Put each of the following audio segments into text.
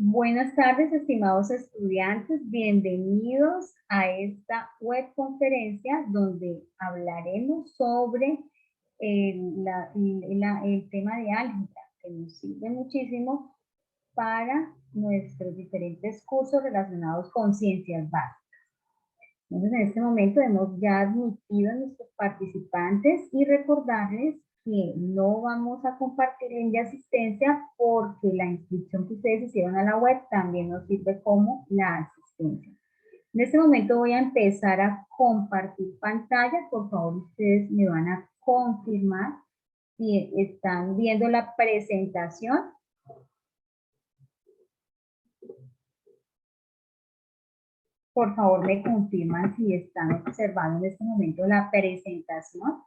Buenas tardes, estimados estudiantes. Bienvenidos a esta webconferencia donde hablaremos sobre el tema de álgebra, que nos sirve muchísimo para nuestros diferentes cursos relacionados con ciencias básicas. Entonces, en este momento hemos ya admitido a nuestros participantes y recordarles que no vamos a compartir link de asistencia porque la inscripción que ustedes hicieron a la web también nos sirve como la asistencia. En este momento voy a empezar a compartir pantalla. Por favor, ustedes me van a confirmar si están viendo la presentación. Por favor, me confirman si están observando en este momento la presentación.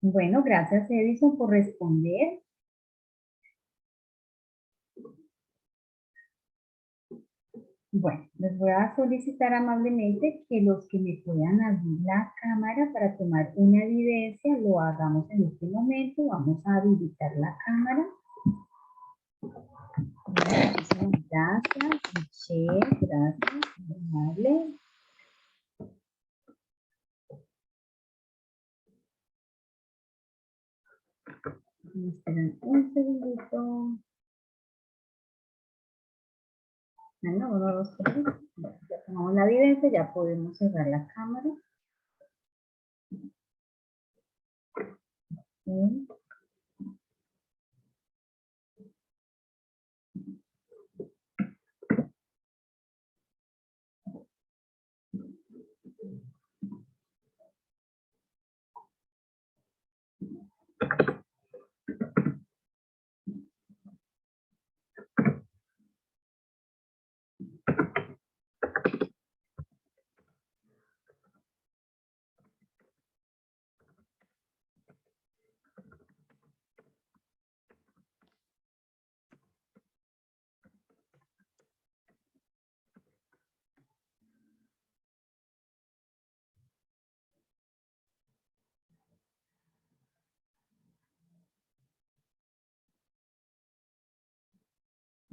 Bueno, gracias Edison por responder. Bueno, les voy a solicitar amablemente que los que me puedan abrir la cámara para tomar una evidencia, lo hagamos en este momento. Vamos a habilitar la cámara. Muchísimas gracias, Michelle, gracias, amable. Esperen un segundito. No, 1, 2, 3. Bueno, ya tomamos la evidencia, ya podemos cerrar la cámara. Sí.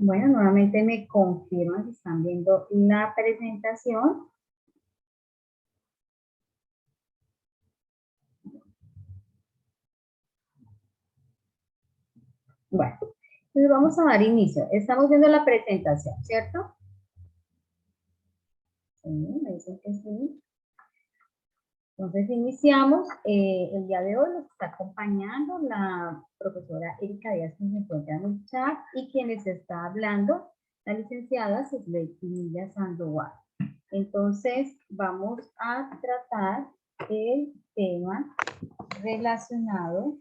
Bueno, nuevamente me confirman si están viendo la presentación. Bueno, entonces vamos a dar inicio. Estamos viendo la presentación, ¿cierto? Sí, me dicen que sí. Entonces iniciamos. El día de hoy nos está acompañando la profesora Erika Díaz, que se encuentra en el chat, y quien les está hablando, la licenciada Cecilia Pinilla Sandoval. Entonces vamos a tratar el tema relacionado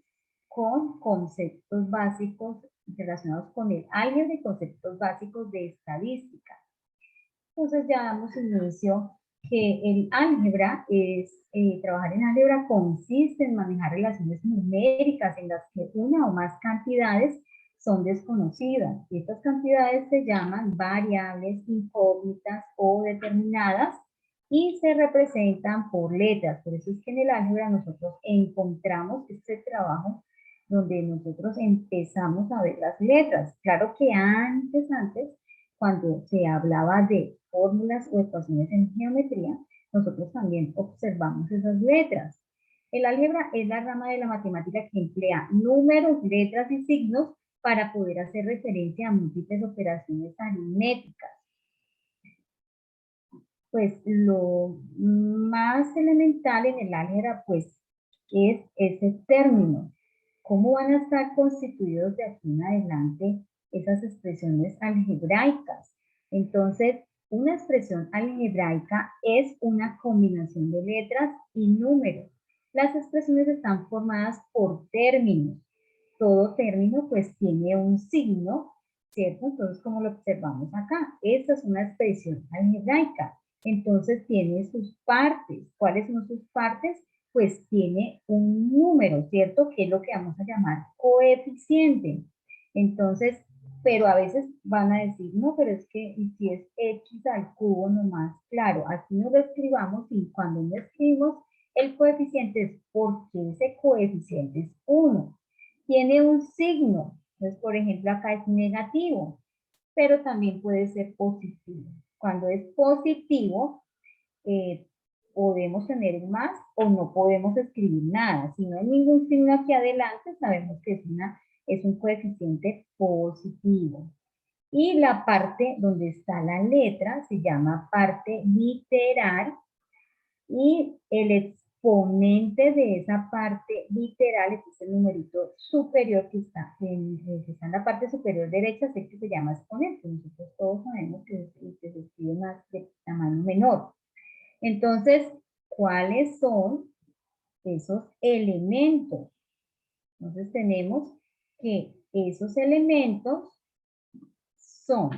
con conceptos básicos relacionados con el álgebra y conceptos básicos de estadística. Entonces ya damos inicio que el álgebra es, trabajar en álgebra consiste en manejar relaciones numéricas en las que una o más cantidades son desconocidas. Y estas cantidades se llaman variables, incógnitas o determinadas y se representan por letras. Por eso es que en el álgebra nosotros encontramos este trabajo donde nosotros empezamos a ver las letras. Claro que antes, cuando se hablaba de fórmulas o ecuaciones en geometría, nosotros también observamos esas letras. El álgebra es la rama de la matemática que emplea números, letras y signos para poder hacer referencia a múltiples operaciones aritméticas. Pues lo más elemental en el álgebra, pues, es ese término. ¿Cómo van a estar constituidos de aquí en adelante esas expresiones algebraicas? Entonces, una expresión algebraica es una combinación de letras y números. Las expresiones están formadas por términos. Todo término pues tiene un signo, ¿cierto? Entonces, como lo observamos acá, esta es una expresión algebraica. Entonces, tiene sus partes. ¿Cuáles son sus partes? Pues tiene un número, ¿cierto? Que es lo que vamos a llamar coeficiente. Entonces, pero a veces van a decir, no, pero es que si es x al cubo nomás, claro, así no lo escribamos y cuando lo escribimos El coeficiente es porque ese coeficiente es 1. Tiene un signo. Entonces, por ejemplo, acá es negativo, pero también puede ser positivo. Cuando es positivo, eh, podemos tener un más o no podemos escribir nada. Si no hay ningún signo aquí adelante, sabemos que es un coeficiente positivo. Y la parte donde está la letra se llama parte literal y el exponente de esa parte literal es el numerito superior que está en la parte superior derecha, es el que se llama exponente. Nosotros todos sabemos que se escribe más de tamaño menor. Entonces, ¿cuáles son esos elementos? Entonces tenemos que esos elementos son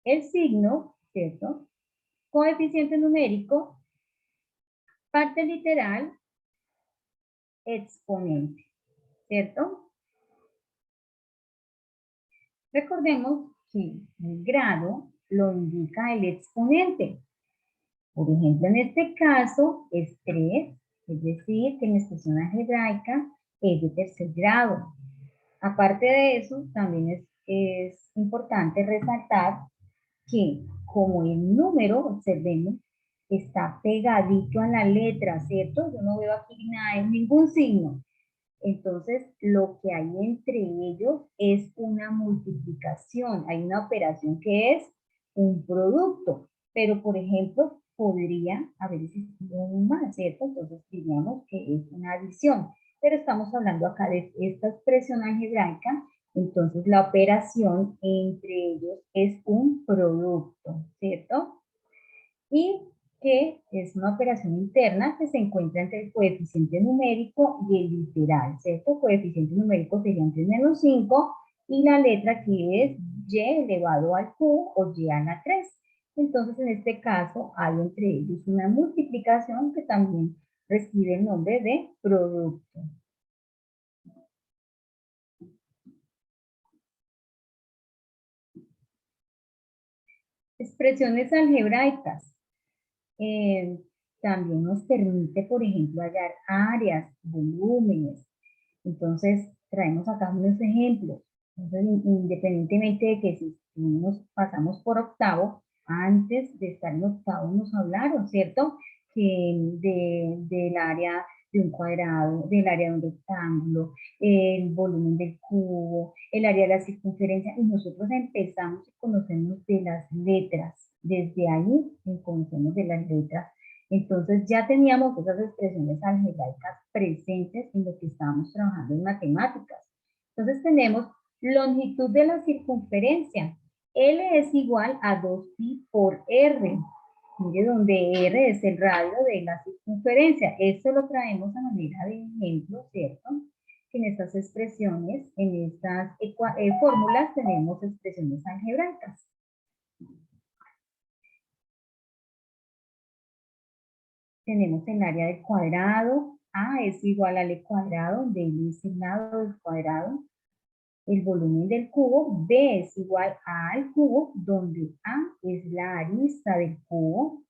el signo, ¿cierto? Coeficiente numérico, parte literal, exponente, ¿cierto? Recordemos que el grado lo indica el exponente. Por ejemplo, en este caso es 3, es decir, que mi expresión algebraica es de tercer grado. Aparte de eso, también es importante resaltar que como el número, observemos, está pegadito a la letra, ¿cierto? Yo no veo aquí nada, ningún signo. Entonces, lo que hay entre ellos es una multiplicación. Hay una operación que es un producto. Pero, por ejemplo, podría haber existido un más, ¿cierto? Entonces, diríamos que es una adición. Pero estamos hablando acá de esta expresión algebraica. Entonces, la operación entre ellos es un producto, ¿cierto? Y que es una operación interna que se encuentra entre el coeficiente numérico y el literal, ¿cierto? El coeficiente numérico sería 3 menos 5 y la letra que es y elevado al q o y a la 3. Entonces, en este caso, hay entre ellos una multiplicación que también recibe el nombre de producto. Expresiones algebraicas. Eh, también nos permite, por ejemplo, hallar áreas, volúmenes. Entonces, traemos acá unos ejemplos. Entonces, independientemente de que si nos pasamos por octavo, antes de estar en octavo nos hablaron, ¿cierto? Que del área de un cuadrado, del área de un rectángulo, el volumen del cubo, el área de la circunferencia, y nosotros empezamos a conocernos de las letras. Desde ahí conocemos de las letras. Entonces ya teníamos esas expresiones algebraicas presentes en lo que estábamos trabajando en matemáticas. Entonces tenemos longitud de la circunferencia. L es igual a 2pi por R. Mire, donde R es el radio de la circunferencia. Esto lo traemos a manera de ejemplo, ¿cierto? Que en estas expresiones, en estas fórmulas, tenemos expresiones algebraicas. Tenemos el área del cuadrado, A es igual al E cuadrado, donde L es el lado del cuadrado. El volumen del cubo, B es igual a al cubo, donde A es la arista del cubo.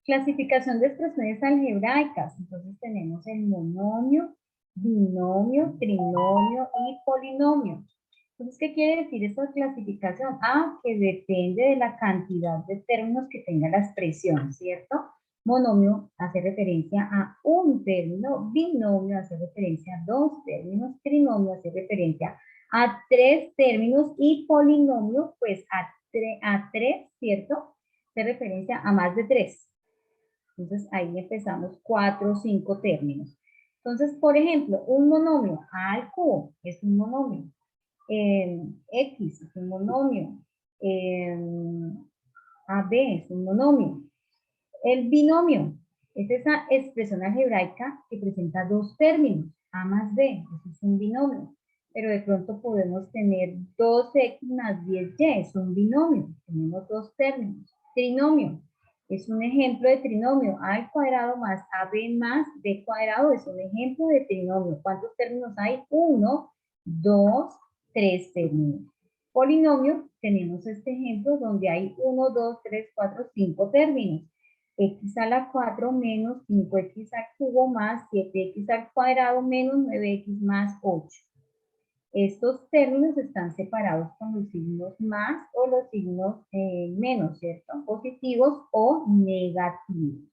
Clasificación de expresiones algebraicas. Entonces tenemos el monomio, binomio, trinomio y polinomio. Entonces, ¿qué quiere decir esta clasificación? Ah, que depende de la cantidad de términos que tenga la expresión, ¿cierto? Monomio hace referencia a un término, binomio hace referencia a dos términos, trinomio hace referencia a tres términos y polinomio, pues a tres, ¿cierto? Hace referencia a más de tres. Entonces ahí empezamos 4 o 5 términos. Entonces, por ejemplo, un monomio A al cubo es un monomio. X es un monomio. AB es un monomio. El binomio es esa expresión algebraica que presenta dos términos, A más B, eso es un binomio. Pero de pronto podemos tener 2x más 10y, es un binomio, tenemos dos términos. Trinomio es un ejemplo de trinomio, a al cuadrado más ab más b cuadrado es un ejemplo de trinomio. ¿Cuántos términos hay? 1, 2, 3 términos. Polinomio, tenemos este ejemplo donde hay 1, 2, 3, 4, 5 términos. X a la 4 menos 5x al cubo más 7x al cuadrado menos 9x más 8. Estos términos están separados con los signos más o los signos menos, ¿cierto? Positivos o negativos.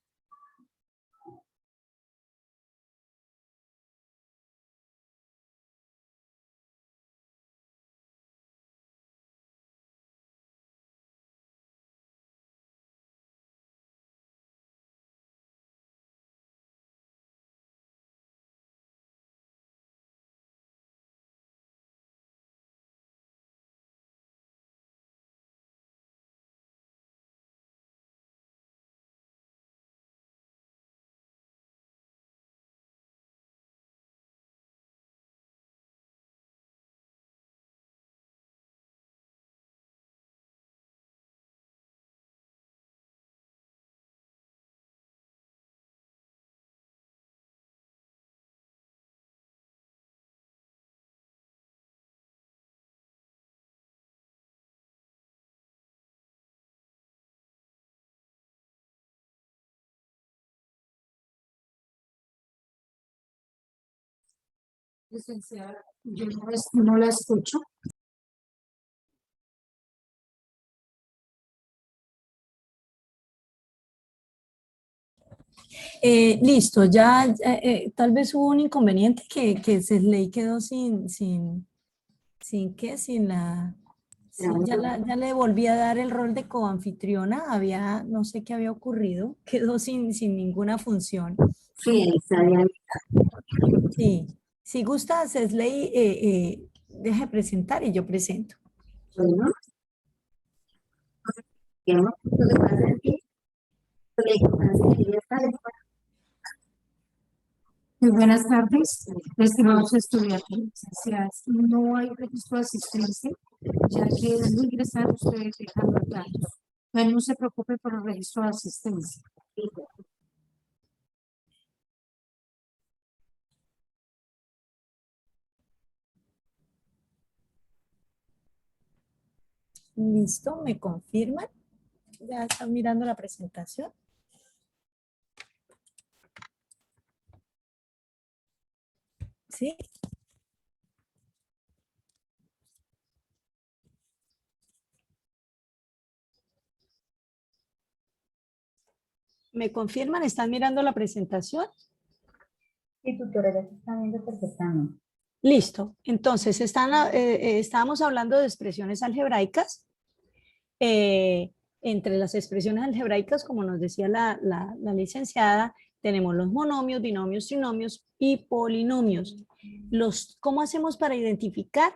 Licenciada, yo no la escucho. Listo, ya tal vez hubo un inconveniente que Cesley quedó sin la, ya le volví a dar el rol de coanfitriona, no sé qué había ocurrido, quedó sin ninguna función. Sí, está bien. Sí, si gusta, Cesley, deje presentar y yo presento. Bueno, bien, lo que pasa es que Muy buenas tardes, estimados estudiantes y licenciadas. No hay registro de asistencia, ya que al ingresar ustedes dejan los datos. Pero no se preocupe por el registro de asistencia. Listo, ¿me confirman? Ya están mirando la presentación. ¿Sí? ¿Me confirman? ¿Están mirando la presentación? Sí, tutora, ya se está viendo perfectamente. Listo. Entonces, estábamos hablando de expresiones algebraicas. Entre las expresiones algebraicas, como nos decía la licenciada, tenemos los monomios, binomios, trinomios y polinomios. ¿Cómo hacemos para identificar?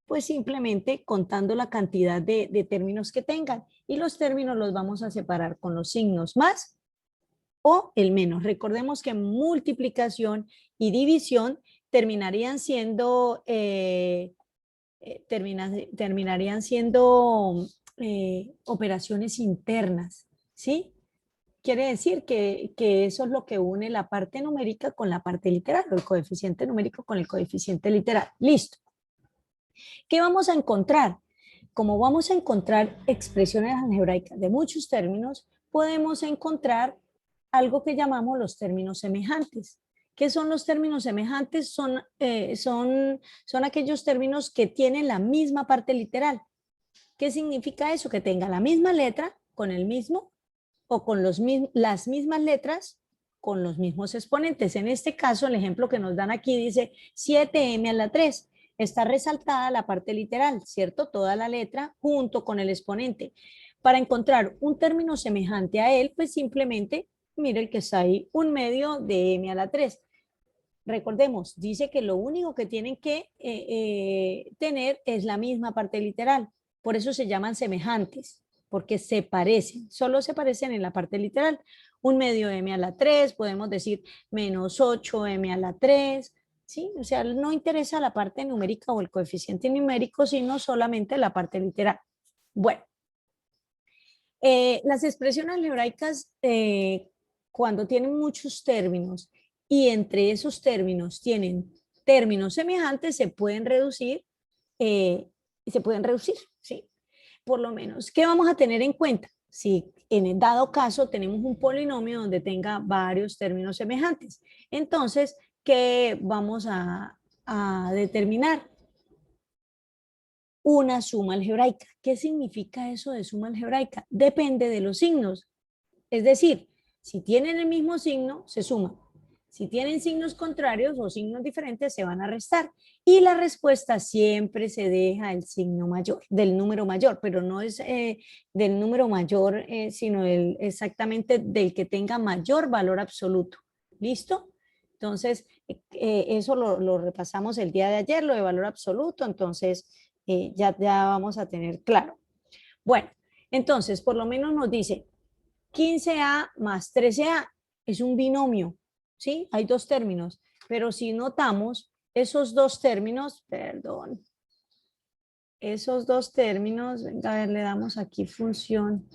Pues simplemente contando la cantidad de términos que tengan. Y los términos los vamos a separar con los signos más o el menos. Recordemos que multiplicación y división terminarían siendo, operaciones internas, ¿sí? Quiere decir que eso es lo que une la parte numérica con la parte literal, o el coeficiente numérico con el coeficiente literal. Listo. ¿Qué vamos a encontrar? Como vamos a encontrar expresiones algebraicas de muchos términos, podemos encontrar algo que llamamos los términos semejantes. ¿Qué son los términos semejantes? Son aquellos términos que tienen la misma parte literal. ¿Qué significa eso? Que tenga la misma letra con el mismo o con las mismas letras con los mismos exponentes. En este caso, el ejemplo que nos dan aquí dice 7m a la 3. Está resaltada la parte literal, ¿cierto? Toda la letra junto con el exponente. Para encontrar un término semejante a él, pues simplemente, mire el que está ahí, 1/2 de m a la 3. Recordemos, dice que lo único que tienen que tener es la misma parte literal. Por eso se llaman semejantes, porque se parecen, solo se parecen en la parte literal. Un medio m a la 3, podemos decir menos 8m a la 3, ¿sí? O sea, no interesa la parte numérica o el coeficiente numérico, sino solamente la parte literal. Bueno, las expresiones algebraicas, cuando tienen muchos términos y entre esos términos tienen términos semejantes, se pueden reducir, ¿sí? Por lo menos, ¿qué vamos a tener en cuenta? Si en el dado caso tenemos un polinomio donde tenga varios términos semejantes. Entonces, ¿qué vamos a determinar? Una suma algebraica. ¿Qué significa eso de suma algebraica? Depende de los signos. Es decir, si tienen el mismo signo, se suman. Si tienen signos contrarios o signos diferentes, se van a restar. Y la respuesta siempre se deja el signo mayor, del número mayor, pero no es del número mayor, sino exactamente del que tenga mayor valor absoluto. ¿Listo? Entonces, eso lo repasamos el día de ayer, lo de valor absoluto, entonces ya vamos a tener claro. Bueno, entonces, por lo menos nos dice 15A más 13A es un binomio, ¿sí? Hay dos términos, pero si notamos esos dos términos, perdón, esos dos términos, venga a ver, le damos aquí función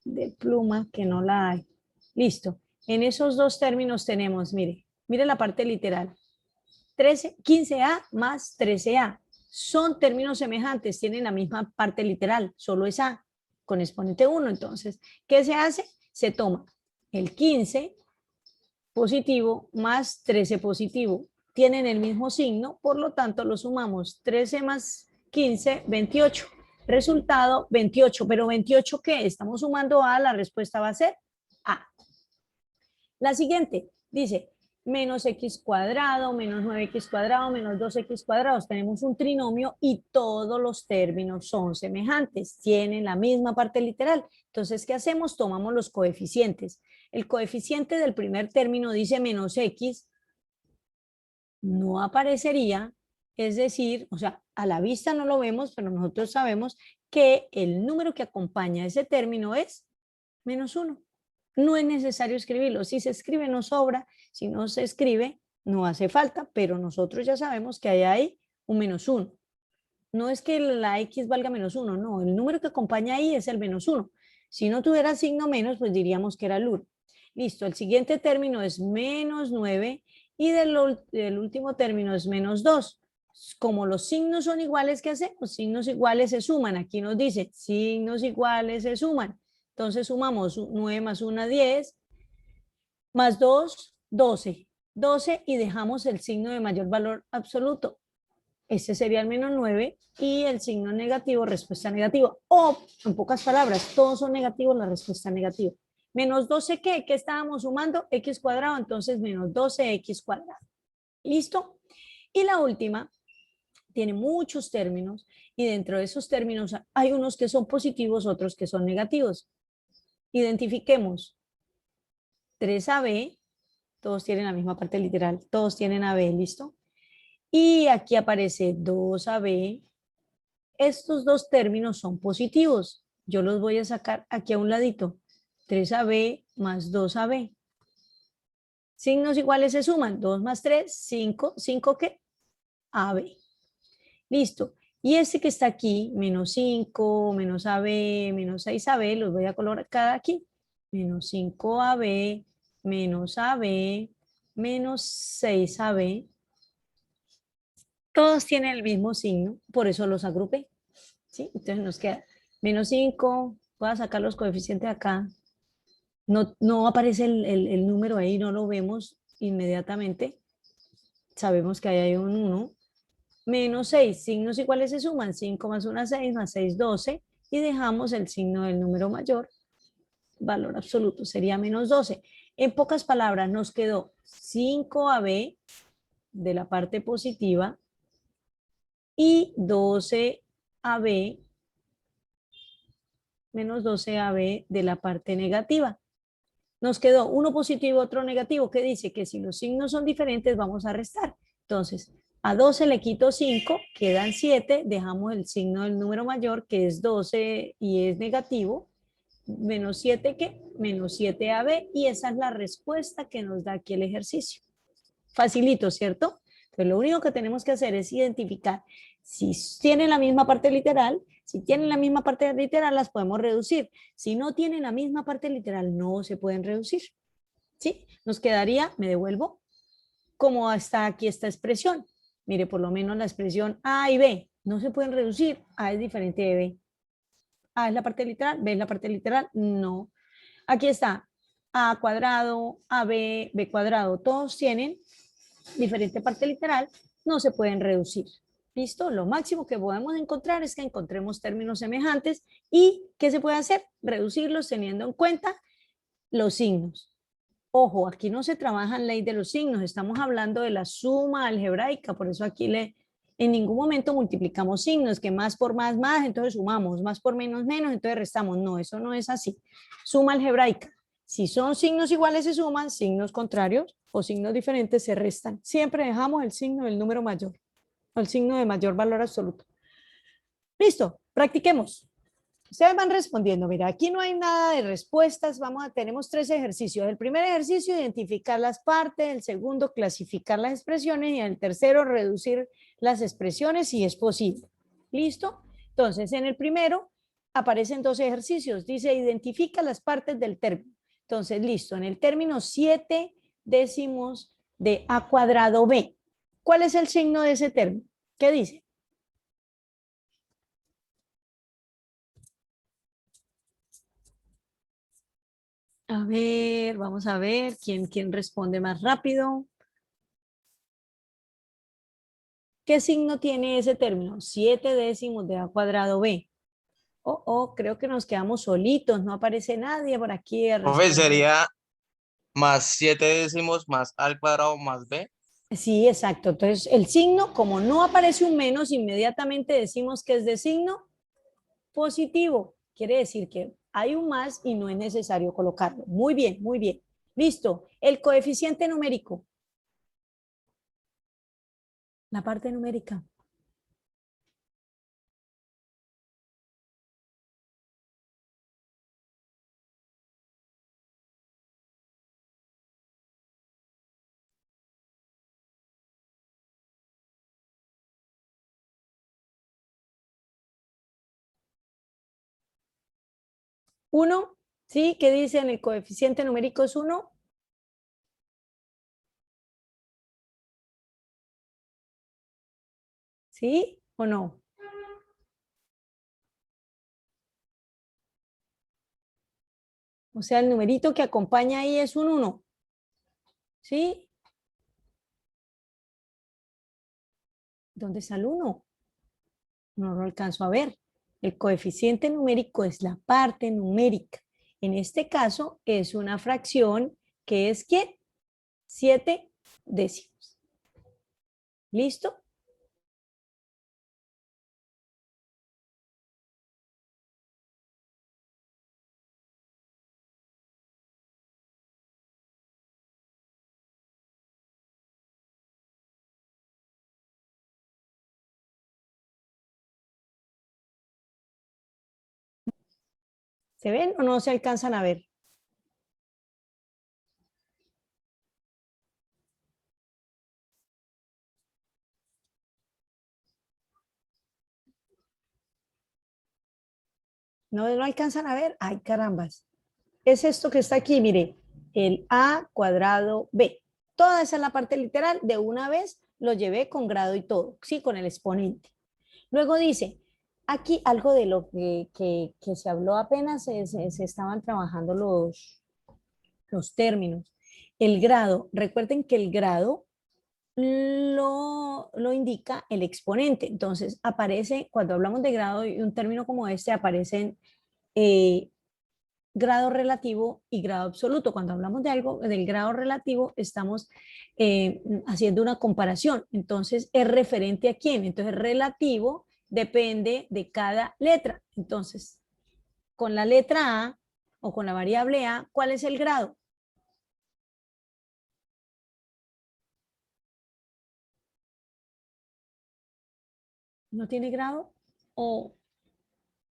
de pluma que no la hay. Listo. En esos dos términos tenemos, mire la parte literal. 15A más 13A. Son términos semejantes, tienen la misma parte literal, solo es A con exponente 1. Entonces, ¿qué se hace? Se toma el 15 positivo más 13 positivo. Tienen el mismo signo, por lo tanto lo sumamos. 13 más 15, 28. Resultado 28, pero 28 ¿qué? Estamos sumando A, la respuesta va a ser A. La siguiente dice menos x cuadrado, menos 9x cuadrado, menos 2x cuadrados. Tenemos un trinomio y todos los términos son semejantes, tienen la misma parte literal. Entonces, ¿qué hacemos? Tomamos los coeficientes. El coeficiente del primer término dice menos x, no aparecería, es decir, o sea, a la vista no lo vemos, pero nosotros sabemos que el número que acompaña ese término es menos 1. No es necesario escribirlo. Si se escribe, no sobra. Si no se escribe, no hace falta, pero nosotros ya sabemos que hay ahí un menos 1. No es que la x valga menos 1, no. El número que acompaña ahí es el menos 1. Si no tuviera signo menos, pues diríamos que era el 1. Listo, el siguiente término es menos 9 y del último término es menos 2. Como los signos son iguales, ¿qué hacemos? Signos iguales se suman. Aquí nos dice, signos iguales se suman. Entonces sumamos 9 más 1, 10, más 2, 12. 12 y dejamos el signo de mayor valor absoluto. Este sería el menos 9 y el signo negativo, respuesta negativa. O, en pocas palabras, todos son negativos, la respuesta negativa. Menos 12, ¿qué? ¿Qué estábamos sumando? X cuadrado, entonces menos 12x cuadrado. ¿Listo? Y la última tiene muchos términos y dentro de esos términos hay unos que son positivos, otros que son negativos. Identifiquemos 3AB, todos tienen la misma parte literal, todos tienen AB, ¿listo? Y aquí aparece 2AB. Estos dos términos son positivos. Yo los voy a sacar aquí a un ladito. 3AB más 2AB. Signos iguales se suman. 2 más 3, 5. ¿5 qué? AB. Listo. Y este que está aquí, menos 5, menos AB, menos 6AB, los voy a colocar aquí. Menos 5AB, menos AB, menos 6AB. Todos tienen el mismo signo, por eso los agrupé. ¿Sí? Entonces nos queda menos 5, voy a sacar los coeficientes acá. No aparece el número ahí, no lo vemos inmediatamente. Sabemos que ahí hay un 1. Menos 6, signos iguales se suman, 5 más 1, 6, más 6, 12, y dejamos el signo del número mayor, valor absoluto, sería menos 12. En pocas palabras, nos quedó 5AB de la parte positiva y 12AB, menos 12AB de la parte negativa. Nos quedó uno positivo, otro negativo, que dice que si los signos son diferentes, vamos a restar. Entonces, A 12 le quito 5, quedan 7, dejamos el signo del número mayor, que es 12 y es negativo. Menos 7, ¿qué? Menos 7AB, y esa es la respuesta que nos da aquí el ejercicio. Facilito, ¿cierto? Entonces, lo único que tenemos que hacer es identificar si tienen la misma parte literal. Si tienen la misma parte literal, las podemos reducir. Si no tienen la misma parte literal, no se pueden reducir. ¿Sí? Nos quedaría, me devuelvo, como está aquí esta expresión. Mire, por lo menos la expresión A y B no se pueden reducir. A es diferente de B. A es la parte literal, B es la parte literal, no. Aquí está A cuadrado, AB, B cuadrado, todos tienen diferente parte literal, no se pueden reducir. ¿Listo? Lo máximo que podemos encontrar es que encontremos términos semejantes y ¿qué se puede hacer? Reducirlos teniendo en cuenta los signos. Ojo, aquí no se trabaja en ley de los signos, estamos hablando de la suma algebraica, por eso aquí en ningún momento multiplicamos signos, que más por más, entonces sumamos, más por menos, menos, entonces restamos. No, eso no es así. Suma algebraica. Si son signos iguales se suman, signos contrarios o signos diferentes se restan. Siempre dejamos el signo del número mayor o el signo de mayor valor absoluto. Listo, practiquemos. Ustedes van respondiendo. Mira, aquí no hay nada de respuestas. Tenemos 3 ejercicios. El primer ejercicio, identificar las partes. El segundo, clasificar las expresiones. Y el tercero, reducir las expresiones si es posible. ¿Listo? Entonces, en el primero aparecen 2 ejercicios. Dice, identifica las partes del término. Entonces, listo. En el término 7 décimos de A cuadrado B. ¿Cuál es el signo de ese término? ¿Qué dice? A ver, vamos a ver quién responde más rápido. ¿Qué signo tiene ese término? 7 décimos de A cuadrado B. Creo que nos quedamos solitos, no aparece nadie por aquí a Profe, responder. sería más 7 décimos más A al cuadrado más B. Sí, exacto. Entonces, el signo, como no aparece un menos, inmediatamente decimos que es de signo positivo. Quiere decir que hay un más y no es necesario colocarlo. Muy bien, muy bien. Listo. El coeficiente numérico. La parte numérica. ¿1? ¿Sí? ¿Qué dicen? El coeficiente numérico es 1. ¿Sí o no? O sea, el numerito que acompaña ahí es un 1. ¿Sí? ¿Dónde está el 1? No lo alcanzo a ver. El coeficiente numérico es la parte numérica. En este caso es una fracción que es ¿qué? 7 décimos. ¿Listo? ¿Se ven o no se alcanzan a ver? ¿No lo alcanzan a ver? ¡Ay, carambas! Es esto que está aquí, mire, el A cuadrado B. Toda esa es la parte literal. De una vez lo llevé con grado y todo, sí, con el exponente. Luego dice, aquí algo de lo que se habló apenas, se estaban trabajando los términos. El grado, recuerden que el grado lo indica el exponente. Entonces, aparece, cuando hablamos de grado y un término como este, aparecen grado relativo y grado absoluto. Cuando hablamos de algo del grado relativo, estamos haciendo una comparación. Entonces, ¿es referente a quién? Entonces, relativo depende de cada letra. Entonces, con la letra A o con la variable A, ¿cuál es el grado? ¿No tiene grado? ¿O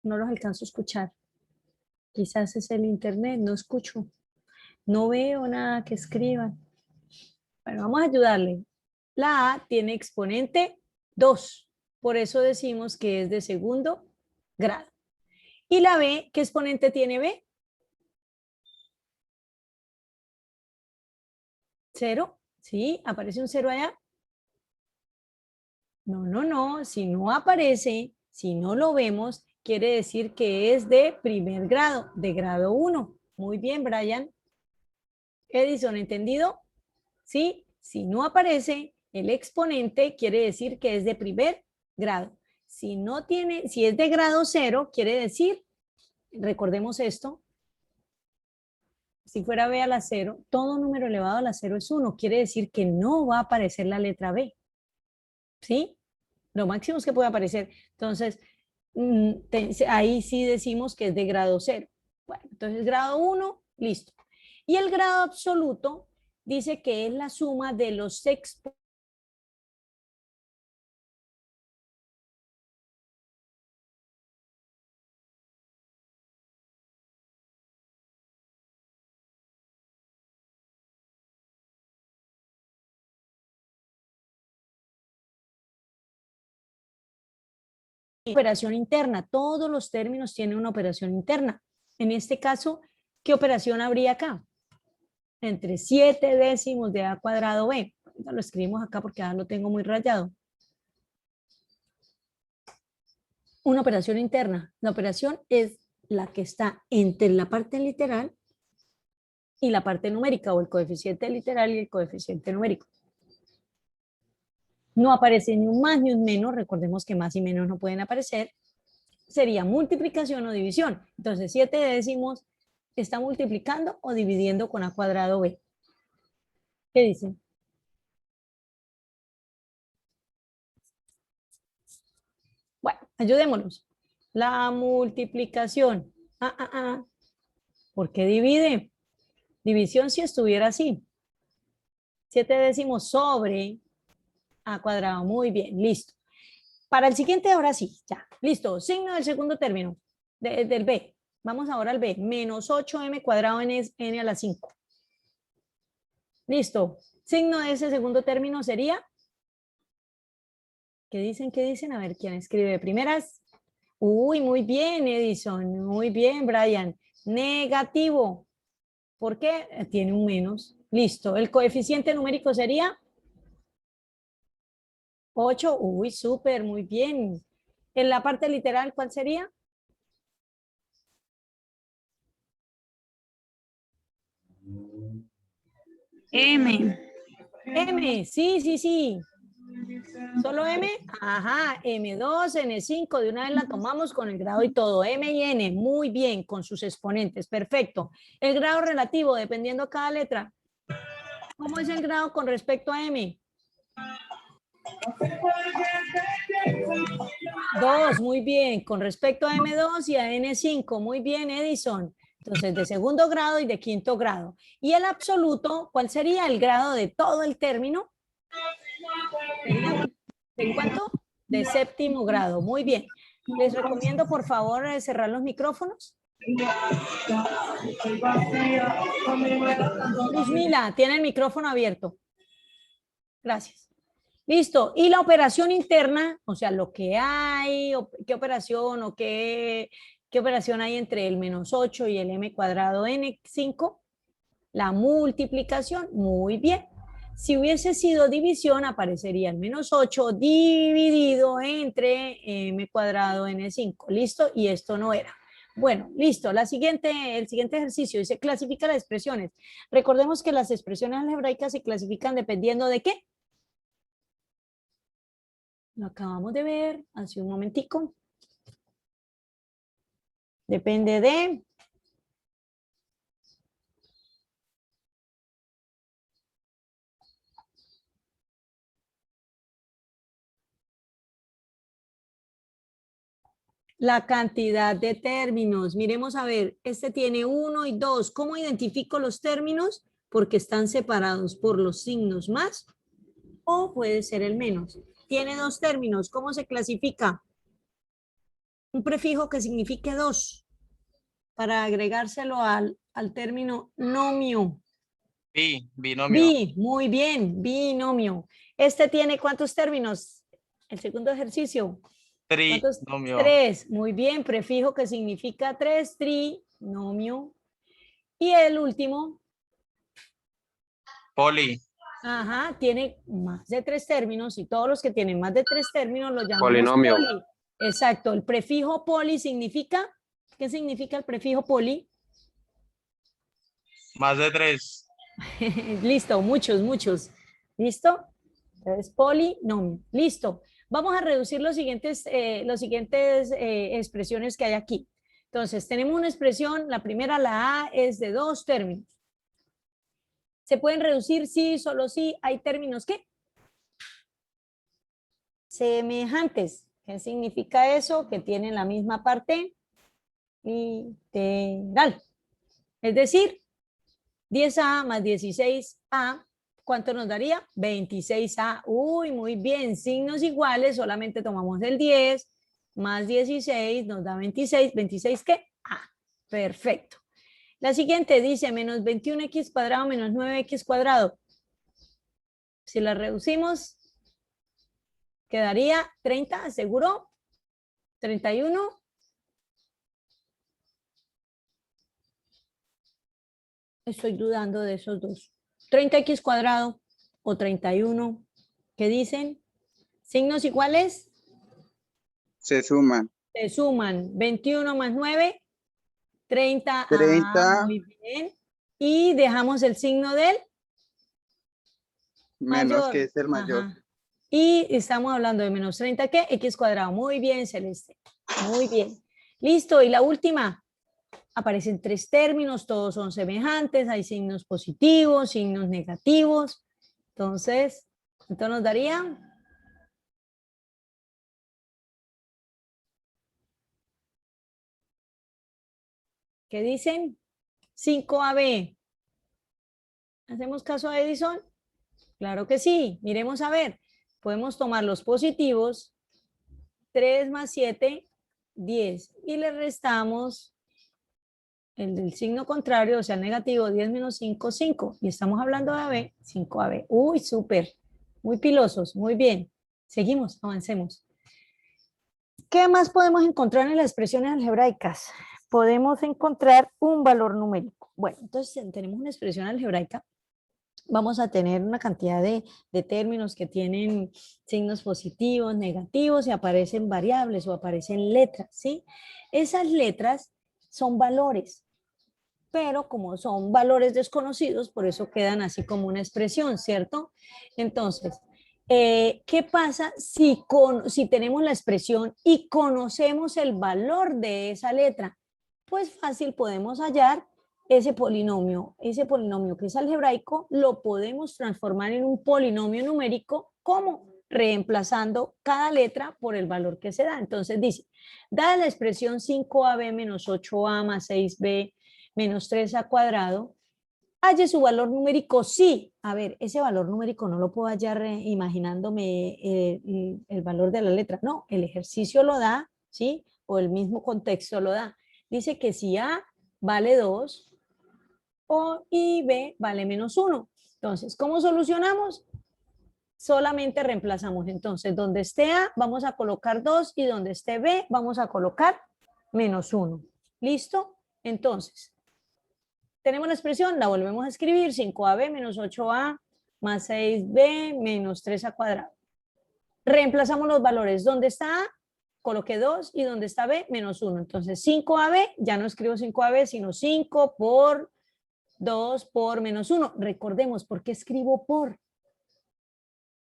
no los alcanzo a escuchar? Quizás es el internet, no escucho. No veo nada que escriban. Bueno, vamos a ayudarle. La A tiene exponente 2. Por eso decimos que es de segundo grado. ¿Y la B, qué exponente tiene B? 0. ¿Sí? ¿Aparece un 0 allá? No, no, no. Si no aparece, si no lo vemos, quiere decir que es de primer grado, de grado 1. Muy bien, Brian. Edison, ¿entendido? ¿Sí? Si no aparece el exponente, quiere decir que es de primer grado. Si no tiene, si es de grado 0, quiere decir, recordemos esto, si fuera B a la 0, todo número elevado a la 0 es 1. Quiere decir que no va a aparecer la letra B. ¿Sí? Lo máximo es que puede aparecer. Entonces, ahí sí decimos que es de grado 0. Bueno, entonces grado 1, listo. Y el grado absoluto dice que es la suma de los exponentes. Operación interna, todos los términos tienen una operación interna. En este caso, ¿qué operación habría acá? Entre 7 décimos de a cuadrado b. Lo escribimos acá porque ya lo tengo muy rayado. Una operación interna. La operación es la que está entre la parte literal y la parte numérica, o el coeficiente literal y el coeficiente numérico. No aparece ni un más ni un menos. Recordemos que más y menos no pueden aparecer. Sería multiplicación o división. Entonces, 7 décimos está multiplicando o dividiendo con a cuadrado b. ¿Qué dicen? Bueno, ayudémonos. La multiplicación. ¿Por qué divide? División si estuviera así. 7 décimos sobre a cuadrado. Muy bien, listo. Para el siguiente, ahora sí, ya. Listo. Signo del segundo término, del b. Vamos ahora al b. Menos 8m cuadrado n a la 5. Listo. Signo de ese segundo término sería... ¿Qué dicen? ¿Qué dicen? A ver, ¿quién escribe de primeras? Uy, muy bien, Edison. Muy bien, Brian. Negativo. ¿Por qué? Tiene un menos. Listo. El coeficiente numérico sería 8. Uy, súper, muy bien. En la parte literal, ¿cuál sería? M. M. Sí, sí, sí. ¿Solo M? Ajá, M2, N5, de una vez la tomamos con el grado y todo. M y N, muy bien, con sus exponentes, perfecto. El grado relativo, dependiendo de cada letra. ¿Cómo es el grado con respecto a M? 2, muy bien. Con respecto a M2 y a N5, muy bien, Edison. Entonces, de segundo grado y de quinto grado. Y el absoluto, ¿cuál sería el grado de todo el término? ¿De cuánto? De séptimo grado. Muy bien. Les recomiendo, por favor, cerrar los micrófonos. Luzmila, tiene el micrófono abierto. Gracias. Listo. Y la operación interna, o sea, lo que hay, qué operación o qué operación hay entre el menos 8 y el m cuadrado n5. La multiplicación, muy bien. Si hubiese sido división, aparecería el menos 8 dividido entre m cuadrado n5. ¿Listo? Y esto no era. Bueno, listo. El siguiente ejercicio dice clasifica las expresiones. Recordemos que las expresiones algebraicas se clasifican dependiendo de qué. Lo acabamos de ver hace un momentico. Depende de... la cantidad de términos. Miremos a ver, este tiene 1 y 2. ¿Cómo identifico los términos? Porque están separados por los signos más o puede ser el menos. tiene dos términos. ¿Cómo se clasifica? Un prefijo que signifique dos para agregárselo al término nomio. Binomio. Muy bien, binomio. Este tiene ¿cuántos términos? El segundo ejercicio. ¿Cuántos? Trinomio. Tres. Muy bien, prefijo que significa tres, trinomio. Y el último, Poli. ajá, tiene más de tres términos y todos los que tienen más de tres términos los llamamos Polinomio. poli. Exacto, el prefijo poli significa, ¿qué significa el prefijo poli? Más de 3. Listo, muchos. ¿Listo? Entonces, polinomio. Listo. Vamos a reducir los siguientes expresiones que hay aquí. Entonces, tenemos una expresión, la primera, la A, es de dos términos. ¿Se pueden reducir? Sí, solo sí. ¿Hay términos qué? Semejantes. ¿Qué significa eso? Que tienen la misma parte literal. Es decir, 10A más 16A, ¿cuánto nos daría? 26A. Uy, muy bien, signos iguales, solamente tomamos el 10 más 16 nos da 26. ¿26 qué? A. Perfecto. La siguiente dice menos 21x cuadrado menos 9x cuadrado. Si la reducimos, quedaría 30, ¿seguro? 31. Estoy dudando de esos dos. 30x cuadrado o 31. ¿Qué dicen? ¿Signos iguales? Se suman. Se suman. 21 más 9, 30. 30. Ah, muy bien. Y dejamos el signo del Menos mayor. que es el mayor. Ajá. Y estamos hablando de menos 30, ¿qué? X cuadrado. Muy bien, Celeste. Muy bien. Listo. Y la última. Aparecen tres términos, todos son semejantes, hay signos positivos, signos negativos. Entonces, ¿cuánto nos daría? ¿Qué dicen? 5AB. ¿Hacemos caso a Edison? Claro que sí. Miremos a ver. Podemos tomar los positivos, 3 más 7, 10. Y le restamos el del signo contrario, o sea, el negativo, 10 menos 5, 5. Y estamos hablando de AB, 5AB. Uy, súper. Muy pilosos, muy bien. Seguimos, avancemos. ¿Qué más podemos encontrar en las expresiones algebraicas? Podemos encontrar un valor numérico. Bueno, entonces tenemos una expresión algebraica. Vamos a tener una cantidad de términos que tienen signos positivos, negativos y aparecen variables o aparecen letras, ¿sí? Esas letras son valores, pero como son valores desconocidos, por eso quedan así como una expresión, ¿cierto? Entonces, ¿qué pasa si tenemos la expresión y conocemos el valor de esa letra? Pues fácil, podemos hallar ese polinomio que es algebraico, lo podemos transformar en un polinomio numérico, ¿cómo? Reemplazando cada letra por el valor que se da. Entonces dice, dada la expresión 5AB menos 8A más 6B menos 3A cuadrado, halle su valor numérico, sí. A ver, ese valor numérico no lo puedo hallar imaginándome el valor de la letra. No, el ejercicio lo da, ¿sí? O el mismo contexto lo da. Dice que si A vale 2 y B vale menos 1. Entonces, ¿cómo solucionamos? Solamente reemplazamos. Entonces, donde esté A, vamos a colocar 2 y donde esté B, vamos a colocar menos 1. ¿Listo? Entonces, tenemos la expresión, la volvemos a escribir, 5AB menos 8A más 6B menos 3A cuadrado. Reemplazamos los valores. Donde está A, coloqué 2 y donde está B, menos 1. Entonces, 5AB, ya no escribo 5AB, sino 5 por 2 por menos 1. Recordemos, ¿por qué escribo por?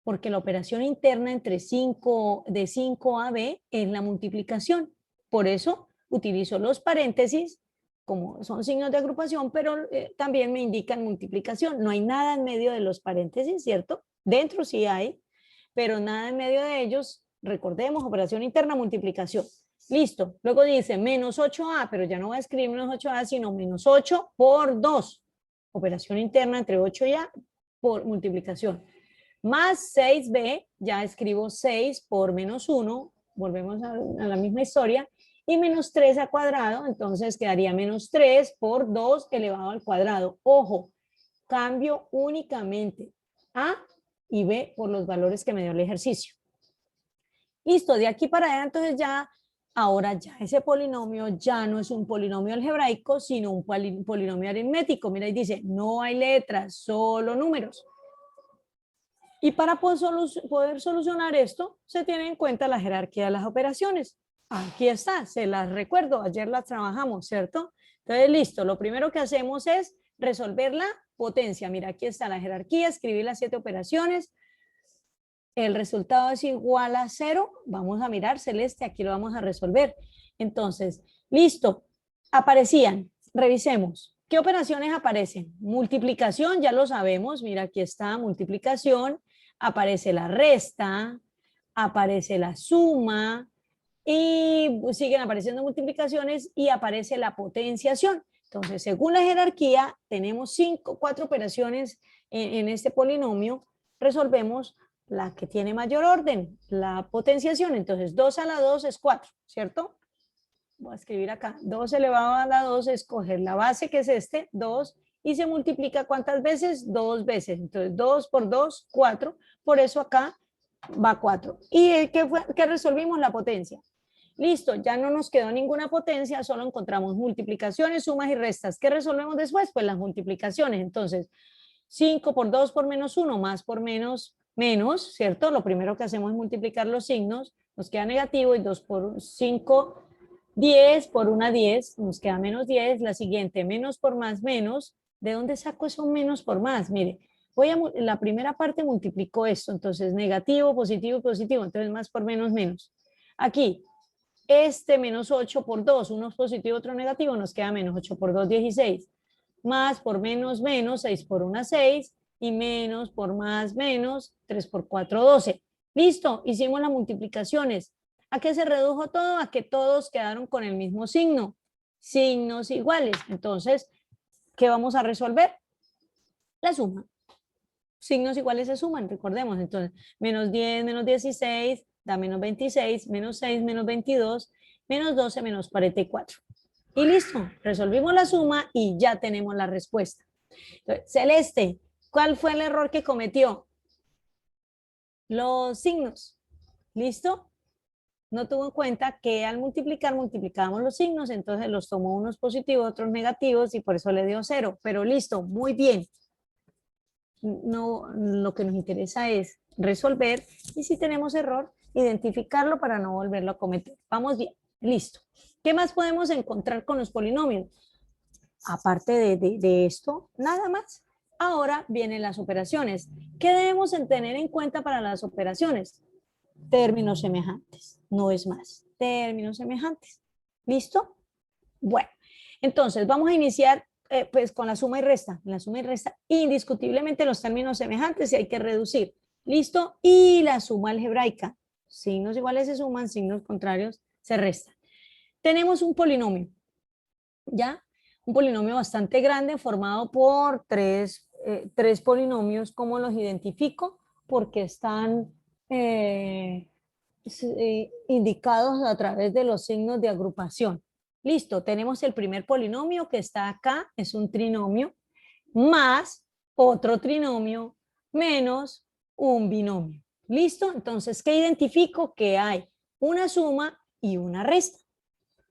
Porque la operación interna entre 5 de 5 a B es la multiplicación. Por eso utilizo los paréntesis como son signos de agrupación, pero también me indican multiplicación. No hay nada en medio de los paréntesis, ¿cierto? Dentro sí hay, pero nada en medio de ellos. Recordemos, operación interna, multiplicación. Listo. Luego dice menos 8A, pero ya no voy a escribir menos 8A, sino menos 8 por 2. Operación interna entre 8 y A por multiplicación. Más 6b, ya escribo 6 por menos 1, volvemos a la misma historia, y menos 3 al cuadrado, entonces quedaría menos 3 por 2 elevado al cuadrado. Ojo, cambio únicamente a y b por los valores que me dio el ejercicio. Listo, de aquí para allá, entonces ya, ahora ya ese polinomio ya no es un polinomio algebraico, sino un polinomio aritmético. Mira, y dice, no hay letras, solo números. Y para poder solucionar esto, se tiene en cuenta la jerarquía de las operaciones. Aquí está, se las recuerdo, ayer las trabajamos, ¿cierto? Entonces, listo, lo primero que hacemos es resolver la potencia. Mira, aquí está la jerarquía, escribí las 7 operaciones. El resultado es igual a 0. Vamos a mirar, Celeste, aquí lo vamos a resolver. Entonces, listo, aparecían, revisemos. ¿Qué operaciones aparecen? Multiplicación, ya lo sabemos, mira, aquí está, multiplicación. Aparece la resta, aparece la suma y siguen apareciendo multiplicaciones y aparece la potenciación. Entonces, según la jerarquía, tenemos 4 operaciones en este polinomio. Resolvemos la que tiene mayor orden, la potenciación. Entonces, 2 a la 2 es 4, ¿cierto? Voy a escribir acá, 2 elevado a la 2, escoger la base que es 2, y se multiplica ¿cuántas veces? 2 veces. Entonces, 2 por 2, 4. Por eso acá va 4. ¿Y qué resolvimos? La potencia. Listo, ya no nos quedó ninguna potencia, solo encontramos multiplicaciones, sumas y restas. ¿Qué resolvemos después? Pues las multiplicaciones. Entonces, 5 por 2 por menos 1, más por menos, menos, ¿cierto? Lo primero que hacemos es multiplicar los signos, nos queda negativo, y 2 por 5, 10 por 1, 10, nos queda menos 10. La siguiente, menos por más, menos. ¿De dónde saco eso menos por más? Mire, la primera parte multiplico esto, entonces negativo, positivo, positivo, entonces más por menos, menos. Aquí, menos 8 por 2, uno es positivo, otro negativo, nos queda menos 8 por 2, 16. Más por menos, menos, 6 por 1, 6, y menos por más, menos, 3 por 4, 12. Listo, hicimos las multiplicaciones. ¿A qué se redujo todo? A que todos quedaron con el mismo signo, signos iguales. Entonces, ¿qué vamos a resolver? La suma. Signos iguales se suman, recordemos. Entonces, menos 10, menos 16, da menos 26, menos 6, menos 22, menos 12, menos 44. Y listo, resolvimos la suma y ya tenemos la respuesta. Entonces, Celeste, ¿cuál fue el error que cometió? Los signos. ¿Listo? No tuvo en cuenta que al multiplicar, multiplicábamos los signos, entonces los tomó unos positivos, otros negativos, y por eso le dio 0. Pero listo, muy bien. No, lo que nos interesa es resolver, y si tenemos error, identificarlo para no volverlo a cometer. Vamos bien, listo. ¿Qué más podemos encontrar con los polinomios? Aparte de esto, nada más. Ahora vienen las operaciones. ¿Qué debemos tener en cuenta para las operaciones? Términos semejantes, no es más. Términos semejantes. ¿Listo? Bueno, entonces vamos a iniciar pues con la suma y resta. En la suma y resta, indiscutiblemente los términos semejantes y hay que reducir. ¿Listo? Y la suma algebraica. Signos iguales se suman, signos contrarios se restan. Tenemos un polinomio, ¿ya? Un polinomio bastante grande formado por tres polinomios. ¿Cómo los identifico? Porque están indicados a través de los signos de agrupación. Listo, tenemos el primer polinomio que está acá, es un trinomio, más otro trinomio, menos un binomio. ¿Listo? Entonces, ¿qué identifico? Que hay una suma y una resta.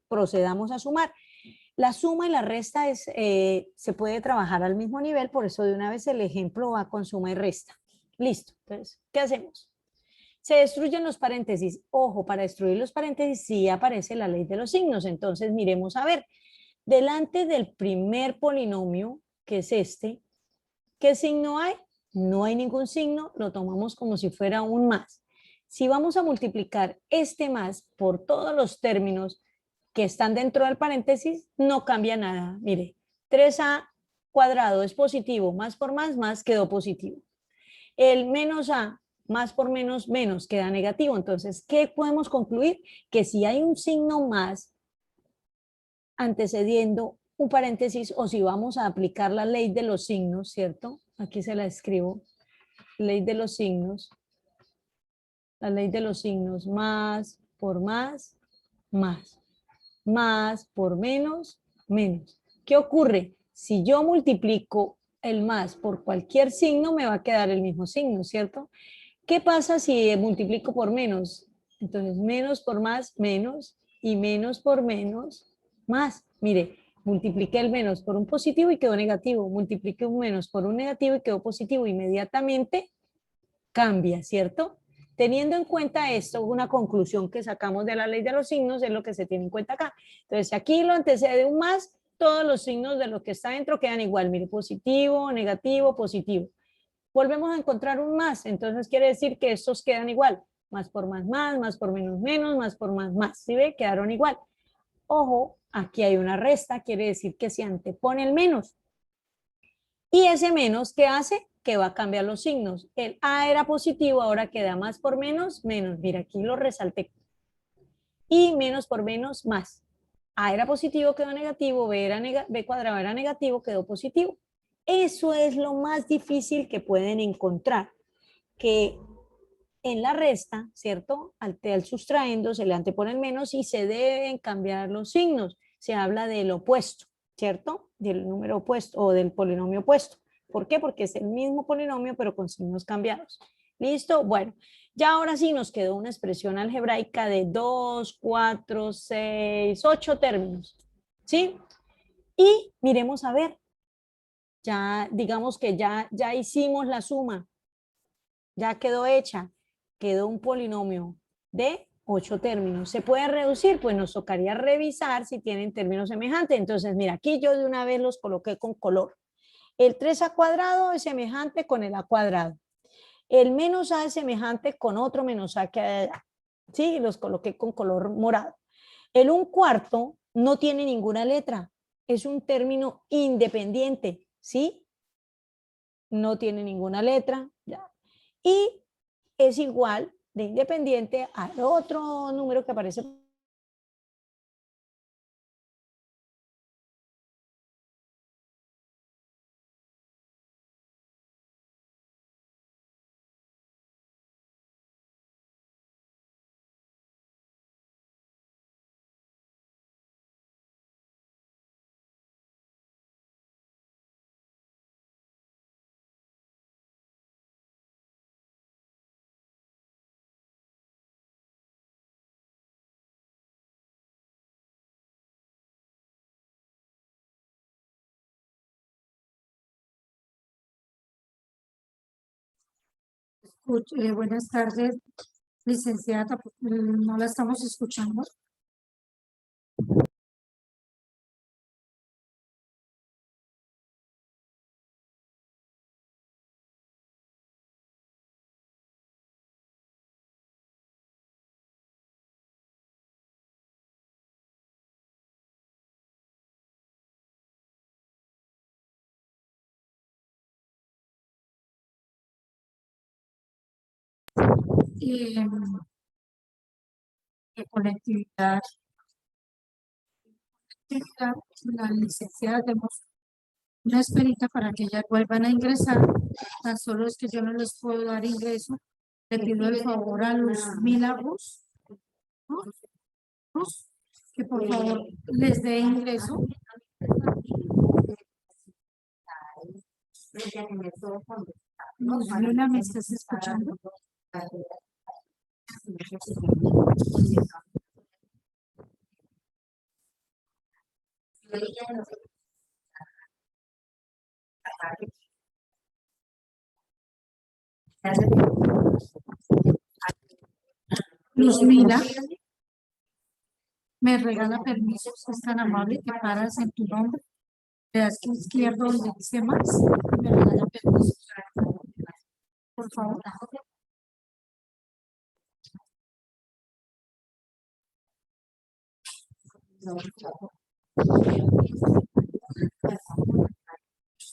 Procedamos a sumar. La suma y la resta se puede trabajar al mismo nivel, por eso de una vez el ejemplo va con suma y resta. Listo, entonces, ¿qué hacemos? Se destruyen los paréntesis. Ojo, para destruir los paréntesis sí aparece la ley de los signos. Entonces, miremos a ver. Delante del primer polinomio, que es este, ¿qué signo hay? No hay ningún signo, lo tomamos como si fuera un más. Si vamos a multiplicar este más por todos los términos que están dentro del paréntesis, no cambia nada. Mire, 3a cuadrado es positivo, más por más quedó positivo. El menos a, más por menos, menos, queda negativo. Entonces, ¿qué podemos concluir? Que si hay un signo más antecediendo un paréntesis, o si vamos a aplicar la ley de los signos, ¿cierto? Aquí se la escribo. ley de los signos. La ley de los signos. Más por más, más. Más por menos, menos. ¿Qué ocurre? Si yo multiplico el más por cualquier signo, me va a quedar el mismo signo, ¿cierto? ¿Qué pasa si multiplico por menos? Entonces, menos por más, menos, y menos por menos, más. Mire, multipliqué el menos por un positivo y quedó negativo. Multipliqué un menos por un negativo y quedó positivo. Inmediatamente cambia, ¿cierto? Teniendo en cuenta esto, una conclusión que sacamos de la ley de los signos es lo que se tiene en cuenta acá. Entonces, si aquí lo antecede un más, todos los signos de lo que está dentro quedan igual. Mire, positivo, negativo, positivo. Volvemos a encontrar un más, entonces quiere decir que estos quedan igual. Más por más por menos, menos, más por más. ¿Sí ve? Quedaron igual. Ojo, aquí hay una resta, quiere decir que se antepone el menos. Y ese menos, ¿qué hace? Que va a cambiar los signos. El A era positivo, ahora queda más por menos, menos. Mira, aquí lo resalté. Y menos por menos, más. A era positivo, quedó negativo, B cuadrado era negativo, quedó positivo. Eso es lo más difícil que pueden encontrar, que en la resta, ¿cierto? Al sustraendo se le antepone el menos y se deben cambiar los signos. Se habla del opuesto, ¿cierto? Del número opuesto o del polinomio opuesto. ¿Por qué? Porque es el mismo polinomio pero con signos cambiados. ¿Listo? Bueno, ya ahora sí nos quedó una expresión algebraica de 2, 4, 6, 8 términos. ¿Sí? Y miremos a ver. Ya digamos que ya hicimos la suma. Ya quedó hecha. Quedó un polinomio de 8 términos. ¿Se puede reducir? Pues nos tocaría revisar si tienen términos semejantes. Entonces, mira, aquí yo de una vez los coloqué con color. El 3a cuadrado es semejante con el a cuadrado. El menos a es semejante con otro menos a que hay allá. Sí, los coloqué con color morado. El 1/4 no tiene ninguna letra. Es un término independiente, ¿sí? No tiene ninguna letra. Ya. Y es igual de independiente al otro número que aparece. Buenas tardes, licenciada. No la estamos escuchando. De conectividad. La licenciada tenemos una esperita para que ellas vuelvan a ingresar. Tan solo es que yo no les puedo dar ingreso. Le pido el favor a Luz Milagros, ¿no? Que por favor les dé ingreso. Luz Mila, ¿me estás escuchando? Luz Mila, me regala permiso, si es tan amable que paras en tu nombre. Le das clic izquierdo donde dice más. Me regala permiso. Por favor.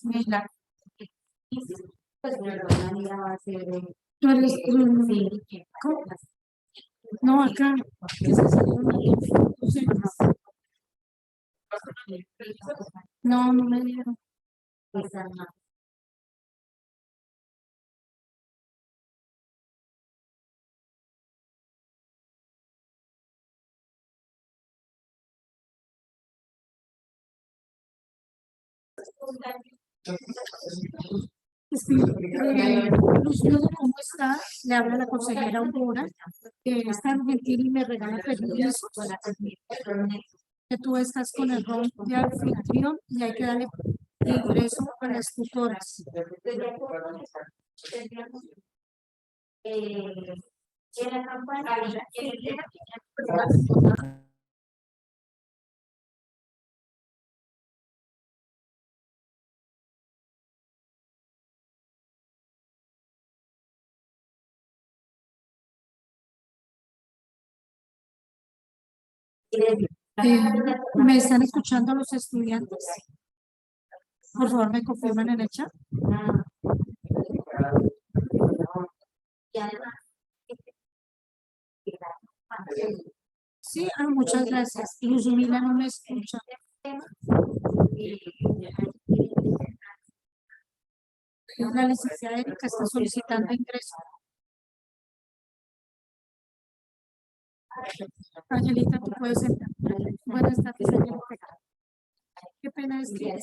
Mila. Tú eres ¿cómo? No, acá. No, no me dieron. Luz, luego, ¿cómo está? Le habla la consejera Aurora, que es tan gentil y me regala permisos, que tú estás con el rol de anfitrión y hay que darle ingreso a las tutoras. ¿Me están escuchando los estudiantes? Por favor, me confirman en el chat. Sí, muchas gracias. Luzmila no me escucha. La licenciada Erika está solicitando ingreso. Angelita, tú puedes entrar. Buenas tardes, Angelita. Qué pena es que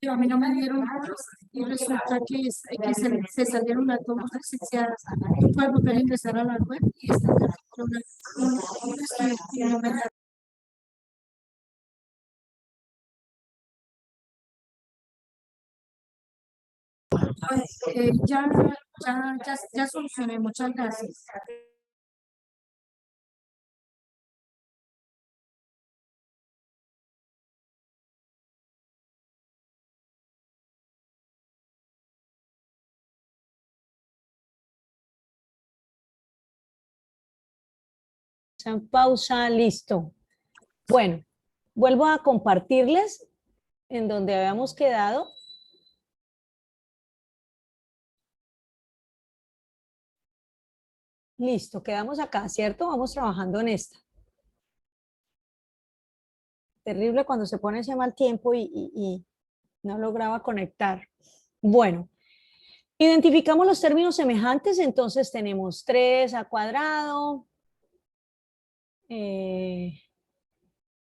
a mí no me dieron horas y resulta que se salieron las dos licenciadas. Tú puedes volver a ingresar a la web y está un estudiante y no me da. Ya solucioné, muchas gracias. Pausa, listo. Bueno, vuelvo a compartirles en donde habíamos quedado. Listo, quedamos acá, ¿cierto? Vamos trabajando en esta. Terrible cuando se pone ese mal tiempo y no lograba conectar. Bueno, identificamos los términos semejantes, entonces tenemos 3a²,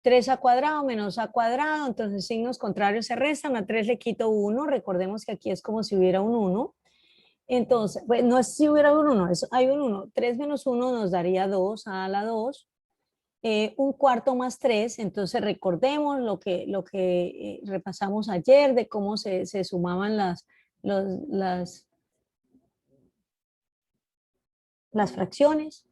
3a² menos a², entonces signos contrarios se restan, a 3 le quito 1, recordemos que aquí es como si hubiera un 1, entonces, pues no es si hubiera un 1, hay un 1, 3 menos 1 nos daría 2, a la 2, 1/4 más 3, entonces recordemos lo que repasamos ayer de cómo se sumaban las fracciones,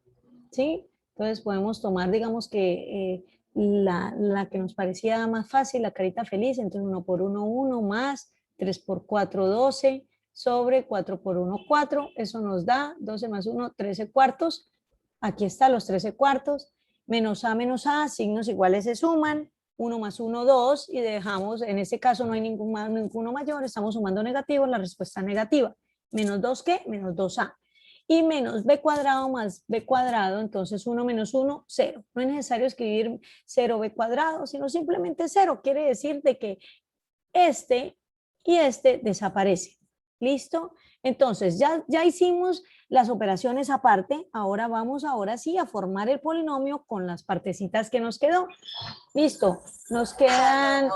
¿sí? Entonces podemos tomar, digamos que la que nos parecía más fácil, la carita feliz, entonces 1 por 1, 1 más 3 por 4, 12, sobre 4 por 1, 4, eso nos da 12 más 1, 13/4, aquí está los 13/4, menos a, signos iguales se suman, 1 más 1, 2, y dejamos, en este caso no hay ninguno mayor, estamos sumando negativos, la respuesta negativa. Menos 2, ¿qué? Menos 2a. Y menos b² más b², entonces 1 menos 1, 0. No es necesario escribir 0b², sino simplemente 0. Quiere decir de que este y este desaparecen. ¿Listo? Entonces, ya hicimos las operaciones aparte, ahora vamos sí a formar el polinomio con las partecitas que nos quedó. Listo, nos quedan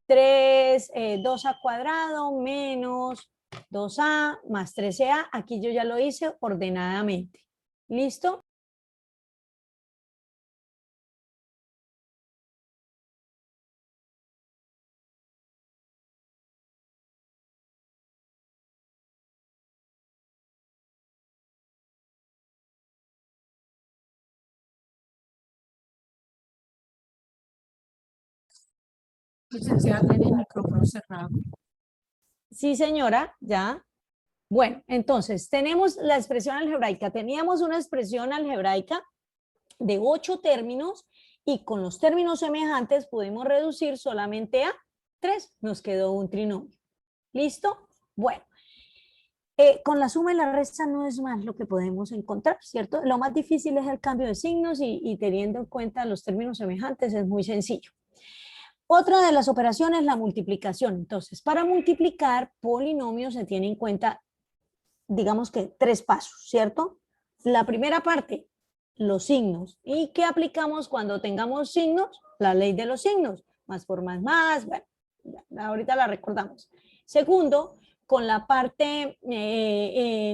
2a² menos 2a más 13a, aquí yo ya lo hice ordenadamente. ¿Listo? Licenciada, tiene el micrófono cerrado. Sí, señora, ya. Bueno, entonces, tenemos la expresión algebraica. Teníamos una expresión algebraica de 8 términos y con los términos semejantes pudimos reducir solamente a 3. Nos quedó un trinomio. ¿Listo? Bueno, con la suma y la resta no es más lo que podemos encontrar, ¿cierto? Lo más difícil es el cambio de signos y teniendo en cuenta los términos semejantes es muy sencillo. Otra de las operaciones es la multiplicación. Entonces, para multiplicar polinomios se tiene en cuenta, digamos que 3 pasos, ¿cierto? La primera parte, los signos. ¿Y qué aplicamos cuando tengamos signos? La ley de los signos. Más por más, bueno, ahorita la recordamos. Segundo, con la parte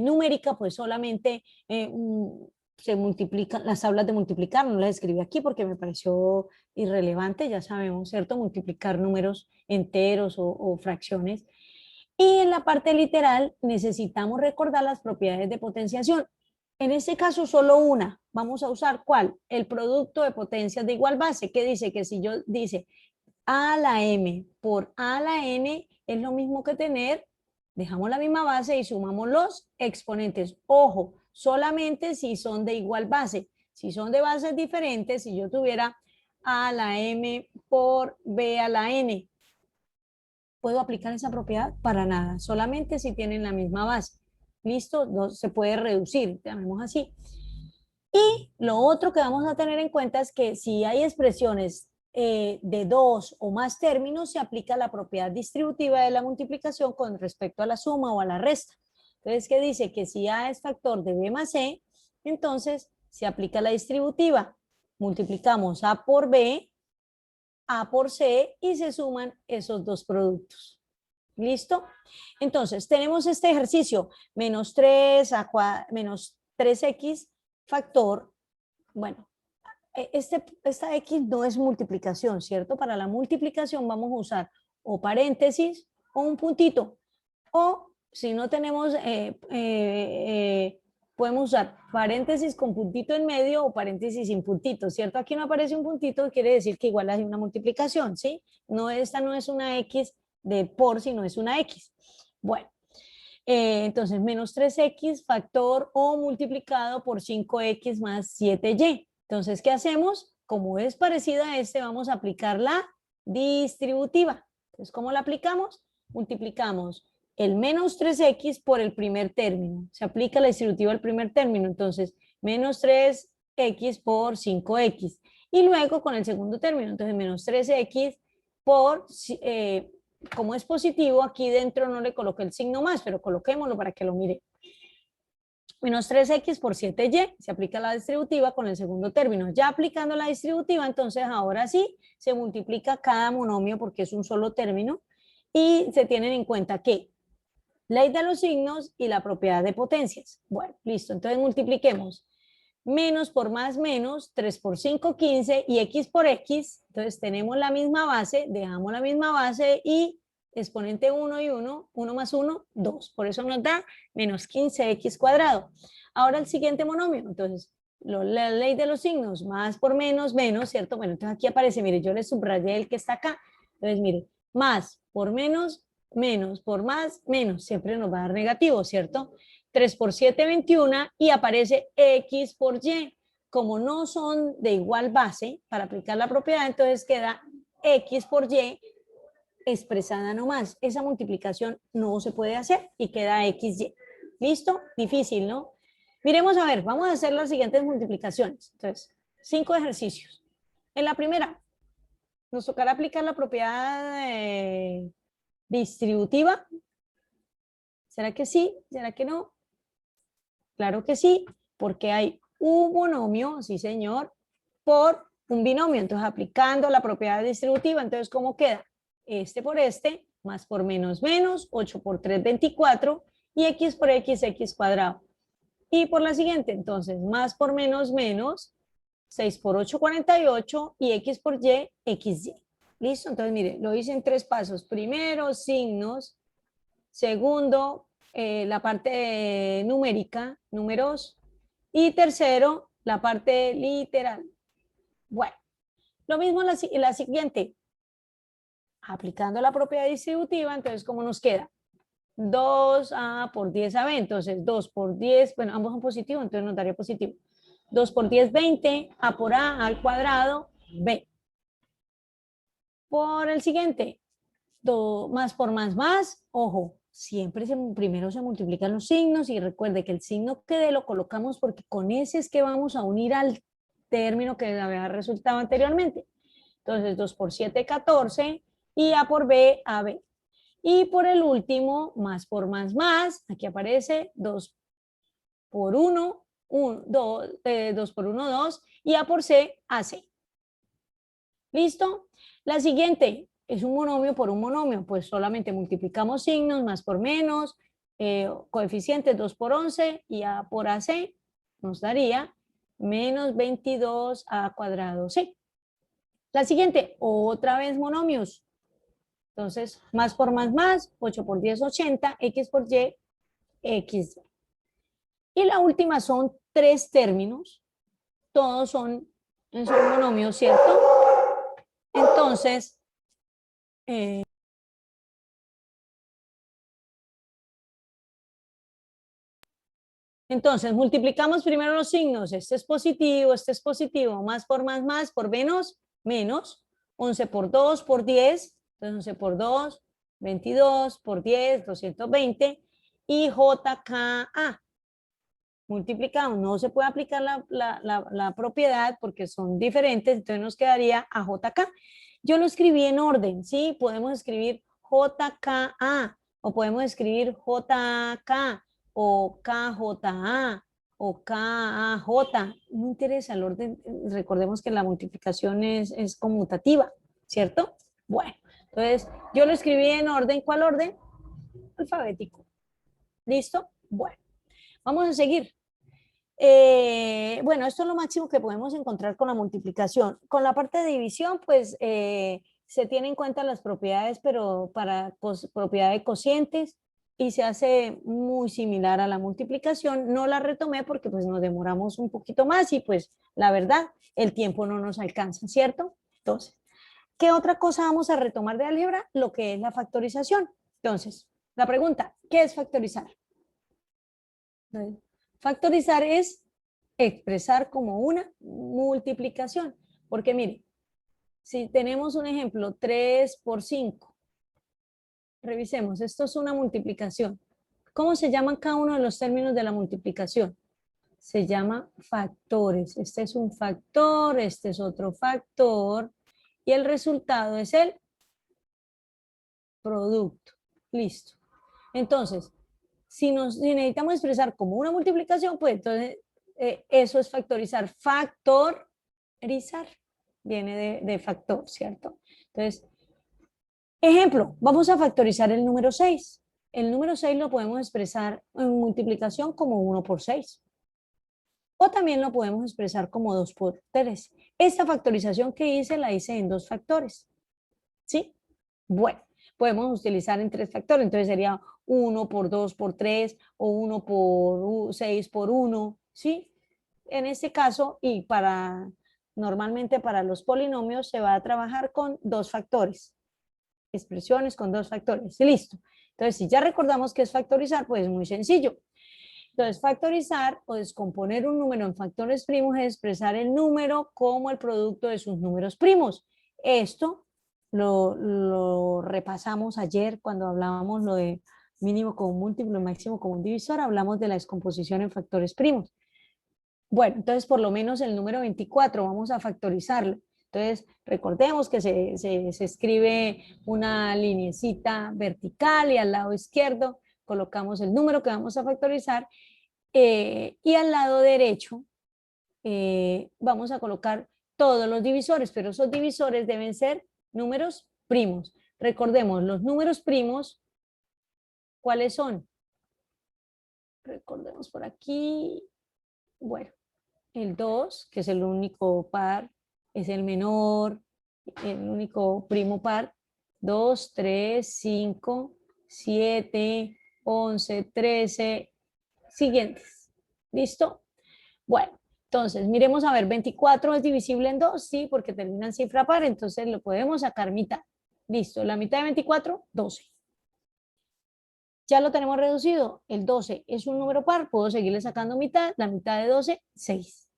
numérica, pues solamente se multiplican las tablas de multiplicar, no las escribí aquí porque me pareció irrelevante, ya sabemos, ¿cierto? Multiplicar números enteros o fracciones. Y en la parte literal necesitamos recordar las propiedades de potenciación. En este caso solo una. Vamos a usar ¿cuál? El producto de potencias de igual base, que dice que si yo dice a a la m por a a la n es lo mismo que tener, dejamos la misma base y sumamos los exponentes. Ojo, solamente si son de igual base. Si son de bases diferentes, si yo tuviera a la m por b a la n, ¿puedo aplicar esa propiedad? Para nada, solamente si tienen la misma base. ¿Listo? No se puede reducir, llamemos así. Y lo otro que vamos a tener en cuenta es que si hay expresiones de dos o más términos, se aplica la propiedad distributiva de la multiplicación con respecto a la suma o a la resta. Entonces, ¿qué dice? Que si A es factor de B más C, entonces se aplica la distributiva. Multiplicamos A por B, A por C y se suman esos dos productos. ¿Listo? Entonces, tenemos este ejercicio, menos 3x factor. Bueno, esta x no es multiplicación, ¿cierto? Para la multiplicación vamos a usar o paréntesis o un puntito. O si no tenemos, podemos usar paréntesis con puntito en medio o paréntesis sin puntito, ¿cierto? Aquí no aparece un puntito, quiere decir que igual hay una multiplicación, ¿sí? No, esta no es una x de por, sino es una x. Bueno, entonces menos 3x factor o multiplicado por 5x más 7y. Entonces, ¿qué hacemos? Como es parecida a este, vamos a aplicar la distributiva. Entonces, ¿cómo la aplicamos? Multiplicamos el menos 3x por el primer término. Se aplica la distributiva al primer término. Entonces, menos 3x por 5x. Y luego con el segundo término. Entonces, menos 3x por, como es positivo, aquí dentro no le coloqué el signo más, pero coloquémoslo para que lo mire. Menos 3x por 7y, se aplica la distributiva con el segundo término. Ya aplicando la distributiva, entonces ahora sí se multiplica cada monomio porque es un solo término y se tienen en cuenta que ley de los signos y la propiedad de potencias. Bueno, listo, entonces multipliquemos. Menos por más menos, 3 por 5, 15 y x por x. Entonces tenemos la misma base, dejamos la misma base y exponente 1 y 1, 1 más 1, 2. Por eso nos da menos 15x cuadrado. Ahora el siguiente monomio. Entonces, la ley de los signos, más por menos, menos, ¿cierto? Bueno, entonces aquí aparece, mire, yo le subrayé el que está acá. Entonces, mire, más por menos, menos por más, menos. Siempre nos va a dar negativo, ¿cierto? 3 por 7, 21 y aparece x por y. Como no son de igual base, para aplicar la propiedad, entonces queda x por y expresada nomás. Esa multiplicación no se puede hacer y queda xy. ¿Listo? Difícil, ¿no? Miremos a ver, vamos a hacer las siguientes multiplicaciones. Entonces, 5 ejercicios. En la primera, nos tocará aplicar la propiedad distributiva. ¿Será que sí? ¿Será que no? Claro que sí, porque hay un monomio, sí señor, por un binomio. Entonces, aplicando la propiedad distributiva, entonces, ¿cómo queda? Este por este, más por menos menos, 8 por 3, 24, y x por x, x cuadrado. Y por la siguiente, entonces, más por menos menos, 6 por 8, 48, y x por y, xy. ¿Listo? Entonces, mire, lo hice en 3 pasos. Primero, signos. Segundo, la parte numérica, números. Y tercero, la parte literal. Bueno, lo mismo en la siguiente. Aplicando la propiedad distributiva, entonces, ¿cómo nos queda? 2a por 10ab, entonces 2 por 10, bueno, ambos son positivos, entonces nos daría positivo. 2 por 10, 20, a por a al cuadrado, b. Por el siguiente, más por más, ojo, siempre primero se multiplican los signos y recuerde que el signo que lo colocamos porque con ese es que vamos a unir al término que había resultado anteriormente. Entonces, 2 por 7, 14, y a por b, ab. Y por el último, más por más, aquí aparece 2 por 1, 2 por 1, 2, y a por c, ac. ¿Listo? La siguiente, es un monomio por un monomio, pues solamente multiplicamos signos, más por menos, coeficientes 2 por 11 y A por AC nos daría menos 22A cuadrado C. La siguiente, otra vez monomios. Entonces, más por más, 8 por 10, 80, X por Y, X. Y la última son 3 términos. Todos son monomios, ¿cierto? Entonces, multiplicamos primero los signos. Este es positivo, más por menos, menos. 11 por 2 por 10, entonces 11 por 2, 22 por 10, 220. Y JKA. Multiplicamos, no se puede aplicar la propiedad porque son diferentes, entonces nos quedaría AJK. Yo lo escribí en orden, ¿sí? Podemos escribir JKA o podemos escribir JK o KJA o KAJ. No interesa el orden, recordemos que la multiplicación es conmutativa, ¿cierto? Bueno, entonces yo lo escribí en orden, ¿cuál orden? Alfabético. ¿Listo? Bueno. Vamos a seguir. Bueno, esto es lo máximo que podemos encontrar con la multiplicación. Con la parte de división, pues se tienen en cuenta las propiedades, pero para propiedad de cocientes, y se hace muy similar a la multiplicación. No la retomé porque pues nos demoramos un poquito más y pues la verdad, el tiempo no nos alcanza, ¿cierto? Entonces, ¿qué otra cosa vamos a retomar de álgebra? Lo que es la factorización. Entonces, la pregunta, ¿qué es factorizar? Factorizar es expresar como una multiplicación, porque mire, si tenemos un ejemplo, 3 por 5, revisemos, esto es una multiplicación. ¿Cómo se llaman cada uno de los términos de la multiplicación? Se llama factores. Este es un factor, este es otro factor, y el resultado es el producto. Listo. Entonces, si necesitamos expresar como una multiplicación, pues entonces eso es factorizar. Factorizar viene de factor, ¿cierto? Entonces, ejemplo, vamos a factorizar el número 6. El número 6 lo podemos expresar en multiplicación como 1 por 6. O también lo podemos expresar como 2 por 3. Esta factorización que hice la hice en 2 factores. ¿Sí? Bueno, podemos utilizar en 3 factores. Entonces sería 1 por 2 por 3 o 1 por 6 por 1, ¿sí? En este caso, y normalmente para los polinomios se va a trabajar con 2 factores. Expresiones con 2 factores. Y listo. Entonces, si ya recordamos qué es factorizar, pues es muy sencillo. Entonces, factorizar o descomponer un número en factores primos es expresar el número como el producto de sus números primos. Esto lo repasamos ayer cuando hablábamos lo de mínimo común múltiplo y máximo común divisor, hablamos de la descomposición en factores primos. Bueno, entonces por lo menos el número 24 vamos a factorizarlo. Entonces recordemos que se escribe una lineecita vertical y al lado izquierdo colocamos el número que vamos a factorizar y al lado derecho vamos a colocar todos los divisores, pero esos divisores deben ser números primos. Recordemos, los números primos, ¿cuáles son? Recordemos por aquí. Bueno, el 2, que es el único par, es el menor, el único primo par. 2, 3, 5, 7, 11, 13, siguientes. ¿Listo? Bueno, entonces miremos a ver, 24 es divisible en 2, sí, porque termina en cifra par, entonces lo podemos sacar mitad. Listo, la mitad de 24, 12. Ya lo tenemos reducido, el 12 es un número par, puedo seguirle sacando mitad, la mitad de 12, 6.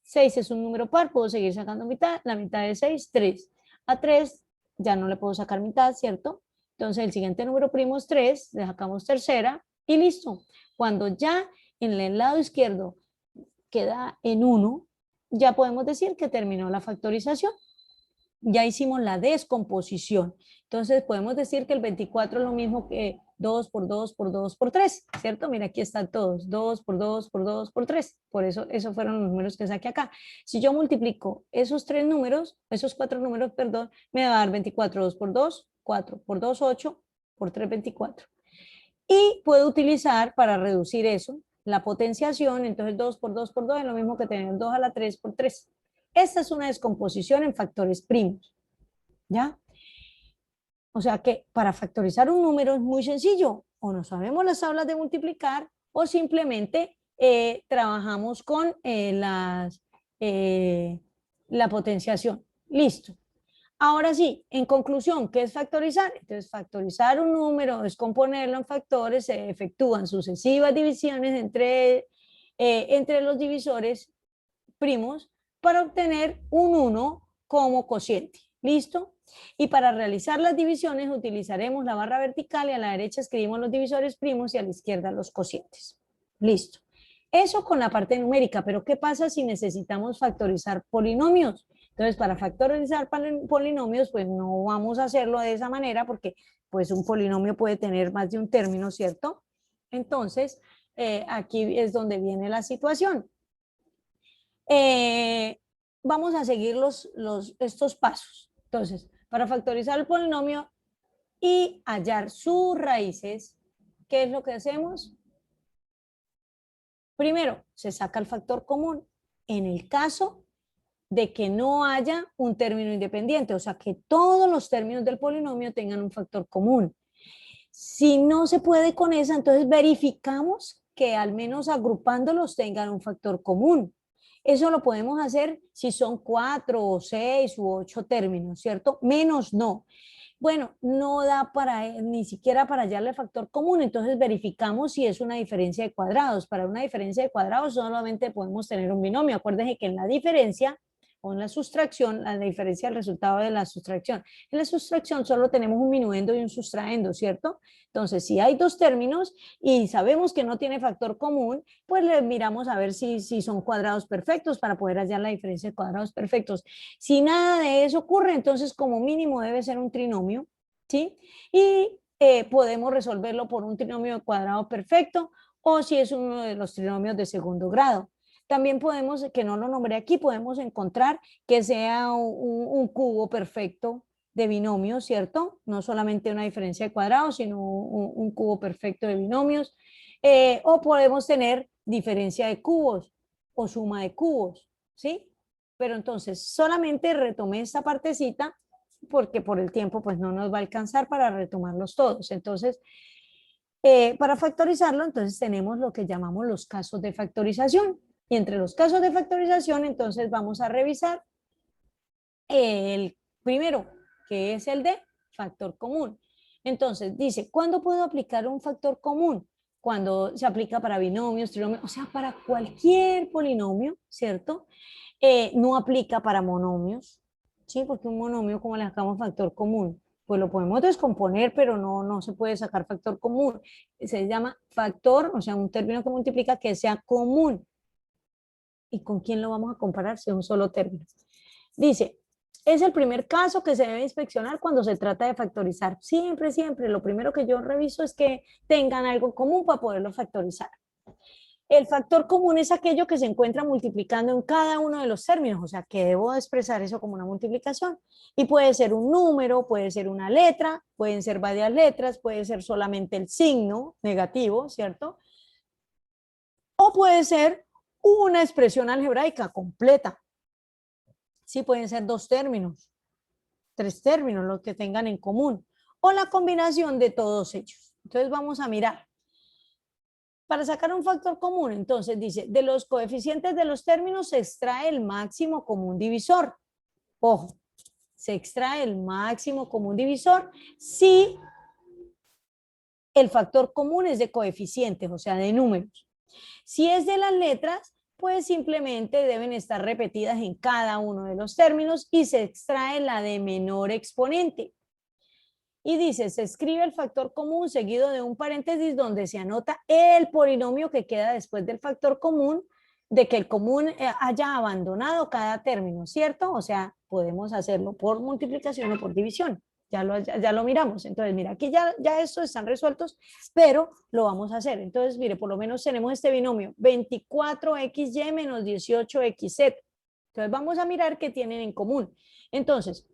6 es un número par, puedo seguir sacando mitad, la mitad de 6, 3. A 3 ya no le puedo sacar mitad, ¿cierto? Entonces el siguiente número primo es 3, le sacamos tercera y listo. Cuando ya en el lado izquierdo queda en 1, ya podemos decir que terminó la factorización. Ya hicimos la descomposición. Entonces podemos decir que el 24 es lo mismo que 2 por 2 por 2 por 3, ¿cierto? Mira, aquí están todos, 2 por 2 por 2 por 3. Por eso, esos fueron los números que saqué acá. Si yo multiplico esos tres números, esos cuatro números, perdón, me va a dar 24, 2 por 2, 4 por 2, 8, por 3, 24. Y puedo utilizar para reducir eso la potenciación, entonces 2 por 2 por 2 es lo mismo que tener 2 a la 3 por 3. Esta es una descomposición en factores primos, ¿ya? O sea que para factorizar un número es muy sencillo, o no sabemos las tablas de multiplicar, o simplemente trabajamos con la potenciación. Listo. Ahora sí, en conclusión, ¿qué es factorizar? Entonces, factorizar un número es componerlo en factores, se efectúan sucesivas divisiones entre los divisores primos para obtener un 1 como cociente. ¿Listo? Y para realizar las divisiones utilizaremos la barra vertical y a la derecha escribimos los divisores primos y a la izquierda los cocientes. Listo. Eso con la parte numérica, pero ¿qué pasa si necesitamos factorizar polinomios? Entonces, para factorizar polinomios, pues no vamos a hacerlo de esa manera porque pues un polinomio puede tener más de un término, ¿cierto? Entonces, aquí es donde viene la situación. Vamos a seguir estos pasos. Entonces, para factorizar el polinomio y hallar sus raíces, ¿qué es lo que hacemos? Primero, se saca el factor común. En el caso de que no haya un término independiente, o sea, que todos los términos del polinomio tengan un factor común. Si no se puede con esa, entonces verificamos que al menos agrupándolos tengan un factor común. Eso lo podemos hacer si son 4 o 6 u 8 términos, ¿cierto? Menos no. Bueno, no da para ni siquiera para hallarle factor común, entonces verificamos si es una diferencia de cuadrados. Para una diferencia de cuadrados solamente podemos tener un binomio. Acuérdense que en la diferencia o en la sustracción, la diferencia del resultado de la sustracción. En la sustracción solo tenemos un minuendo y un sustraendo, ¿cierto? Entonces, si hay dos términos y sabemos que no tiene factor común, pues le miramos a ver si son cuadrados perfectos para poder hallar la diferencia de cuadrados perfectos. Si nada de eso ocurre, entonces como mínimo debe ser un trinomio, ¿sí? Y podemos resolverlo por un trinomio de cuadrado perfecto o si es uno de los trinomios de segundo grado. También podemos, que no lo nombré aquí, podemos encontrar que sea un cubo perfecto de binomios, ¿cierto? No solamente una diferencia de cuadrados, sino un cubo perfecto de binomios. O podemos tener diferencia de cubos o suma de cubos, ¿sí? Pero entonces solamente retomé esta partecita porque por el tiempo pues no nos va a alcanzar para retomarlos todos. Entonces, para factorizarlo, entonces tenemos lo que llamamos los casos de factorización. Y entre los casos de factorización, entonces vamos a revisar el primero, que es el de factor común. Entonces, dice, ¿cuándo puedo aplicar un factor común? Cuando se aplica para binomios, trinomios, o sea, para cualquier polinomio, ¿cierto? No aplica para monomios, ¿sí? Porque un monomio, ¿cómo le sacamos factor común? Pues lo podemos descomponer, pero no se puede sacar factor común. Se llama factor, o sea, un término que multiplica que sea común. ¿Y con quién lo vamos a comparar si es un solo término? Dice, es el primer caso que se debe inspeccionar cuando se trata de factorizar. Siempre, siempre, lo primero que yo reviso es que tengan algo común para poderlo factorizar. El factor común es aquello que se encuentra multiplicando en cada uno de los términos, o sea, que debo expresar eso como una multiplicación. Y puede ser un número, puede ser una letra, pueden ser varias letras, puede ser solamente el signo negativo, ¿cierto? O puede ser una expresión algebraica completa. Sí, pueden ser dos términos, tres términos, los que tengan en común, o la combinación de todos ellos. Entonces vamos a mirar. Para sacar un factor común, entonces dice, de los coeficientes de los términos se extrae el máximo común divisor. Ojo, se extrae el máximo común divisor si el factor común es de coeficientes, o sea, de números. Si es de las letras, pues simplemente deben estar repetidas en cada uno de los términos y se extrae la de menor exponente. Y dice, se escribe el factor común seguido de un paréntesis donde se anota el polinomio que queda después del factor común, de que el común haya abandonado cada término, ¿cierto? O sea, podemos hacerlo por multiplicación o por división. Ya lo miramos. Entonces, mira, aquí ya estos están resueltos, pero lo vamos a hacer. Entonces, mire, por lo menos tenemos este binomio, 24xy menos 18xz. Entonces, vamos a mirar qué tienen en común. Entonces,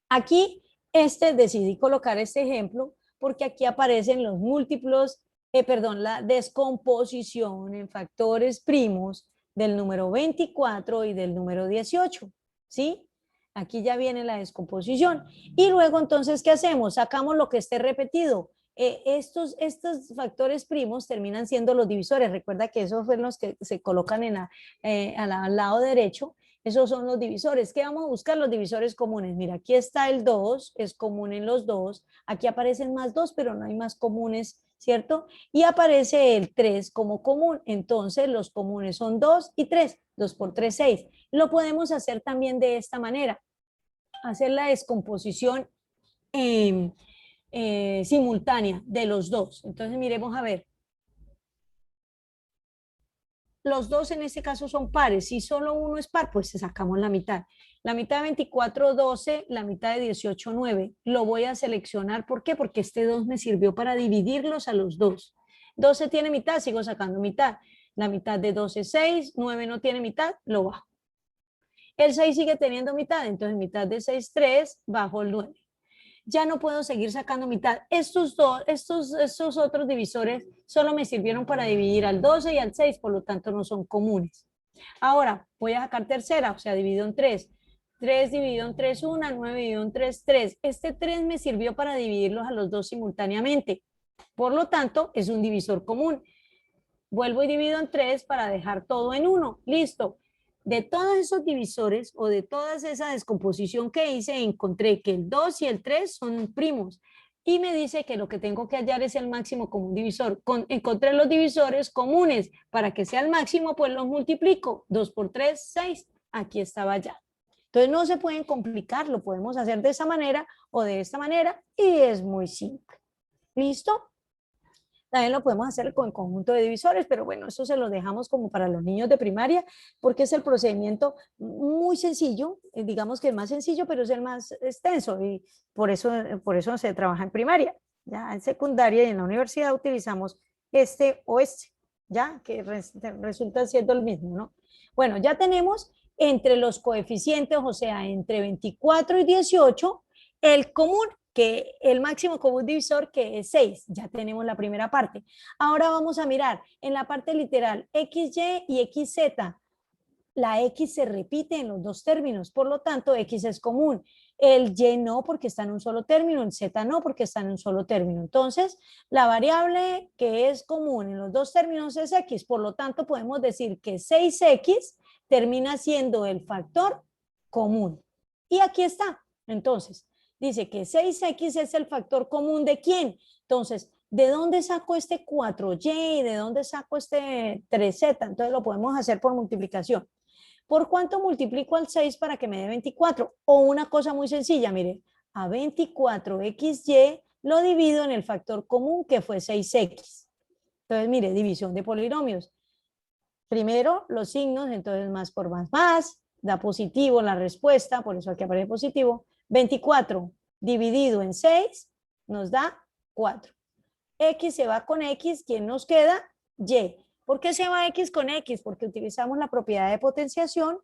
aquí decidí colocar este ejemplo porque aquí aparecen los múltiplos, la descomposición en factores primos del número 24 y del número 18, ¿sí? Aquí ya viene la descomposición. Y luego, entonces, ¿qué hacemos? Sacamos lo que esté repetido. Estos factores primos terminan siendo los divisores. Recuerda que esos son los que se colocan al lado derecho. Esos son los divisores. ¿Qué vamos a buscar? Los divisores comunes. Mira, aquí está el 2, es común en los dos. Aquí aparecen más 2, pero no hay más comunes, ¿cierto? Y aparece el 3 como común. Entonces, los comunes son 2 y 3. 2 por 3, 6. Lo podemos hacer también de esta manera. Hacer la descomposición simultánea de los dos. Entonces, miremos a ver. Los dos en este caso son pares. Si solo uno es par, pues sacamos la mitad. La mitad de 24, 12, la mitad de 18, 9. Lo voy a seleccionar. ¿Por qué? Porque este 2 me sirvió para dividirlos a los dos. 12 tiene mitad, sigo sacando mitad. La mitad de 12, 6. 9 no tiene mitad, lo bajo. El 6 sigue teniendo mitad, entonces mitad de 6, 3, bajo el 9. Ya no puedo seguir sacando mitad. Estos otros divisores solo me sirvieron para dividir al 12 y al 6, por lo tanto no son comunes. Ahora voy a sacar tercera, o sea, dividido en 3. 3 dividido en 3, 1, 9 dividido en 3, 3. Este 3 me sirvió para dividirlos a los dos simultáneamente. Por lo tanto, es un divisor común. Vuelvo y divido en 3 para dejar todo en 1. Listo. De todos esos divisores o de toda esa descomposición que hice, encontré que el 2 y el 3 son primos. Y me dice que lo que tengo que hallar es el máximo común divisor. Encontré los divisores comunes. Para que sea el máximo, pues los multiplico. 2 por 3, 6. Aquí estaba ya. Entonces no se pueden complicar. Lo podemos hacer de esa manera o de esta manera. Y es muy simple. ¿Listo? También lo podemos hacer con el conjunto de divisores, pero bueno, eso se lo dejamos como para los niños de primaria, porque es el procedimiento muy sencillo, digamos que es más sencillo, pero es el más extenso, y por eso se trabaja en primaria. Ya en secundaria y en la universidad utilizamos este o este, ya que resulta siendo el mismo, ¿no? Bueno, ya tenemos entre los coeficientes, o sea, entre 24 y 18, el común, que el máximo común divisor, que es 6. Ya tenemos la primera parte. Ahora vamos a mirar en la parte literal XY y XZ. La X se repite en los dos términos, por lo tanto X es común. El Y no, porque está en un solo término, el Z no, porque está en un solo término. Entonces, la variable que es común en los dos términos es X, por lo tanto podemos decir que 6X termina siendo el factor común. Y aquí está. Entonces, dice que 6X es el factor común ¿de quién? Entonces, ¿de dónde saco este 4Y y de dónde saco este 3Z? Entonces lo podemos hacer por multiplicación. ¿Por cuánto multiplico al 6 para que me dé 24? O una cosa muy sencilla, mire, a 24XY lo divido en el factor común que fue 6X. Entonces, mire, división de polinomios. Primero los signos, entonces más por más, da positivo la respuesta, por eso aquí aparece positivo. 24 dividido en 6 nos da 4. X se va con X, ¿quién nos queda? Y. ¿Por qué se va X con X? Porque utilizamos la propiedad de potenciación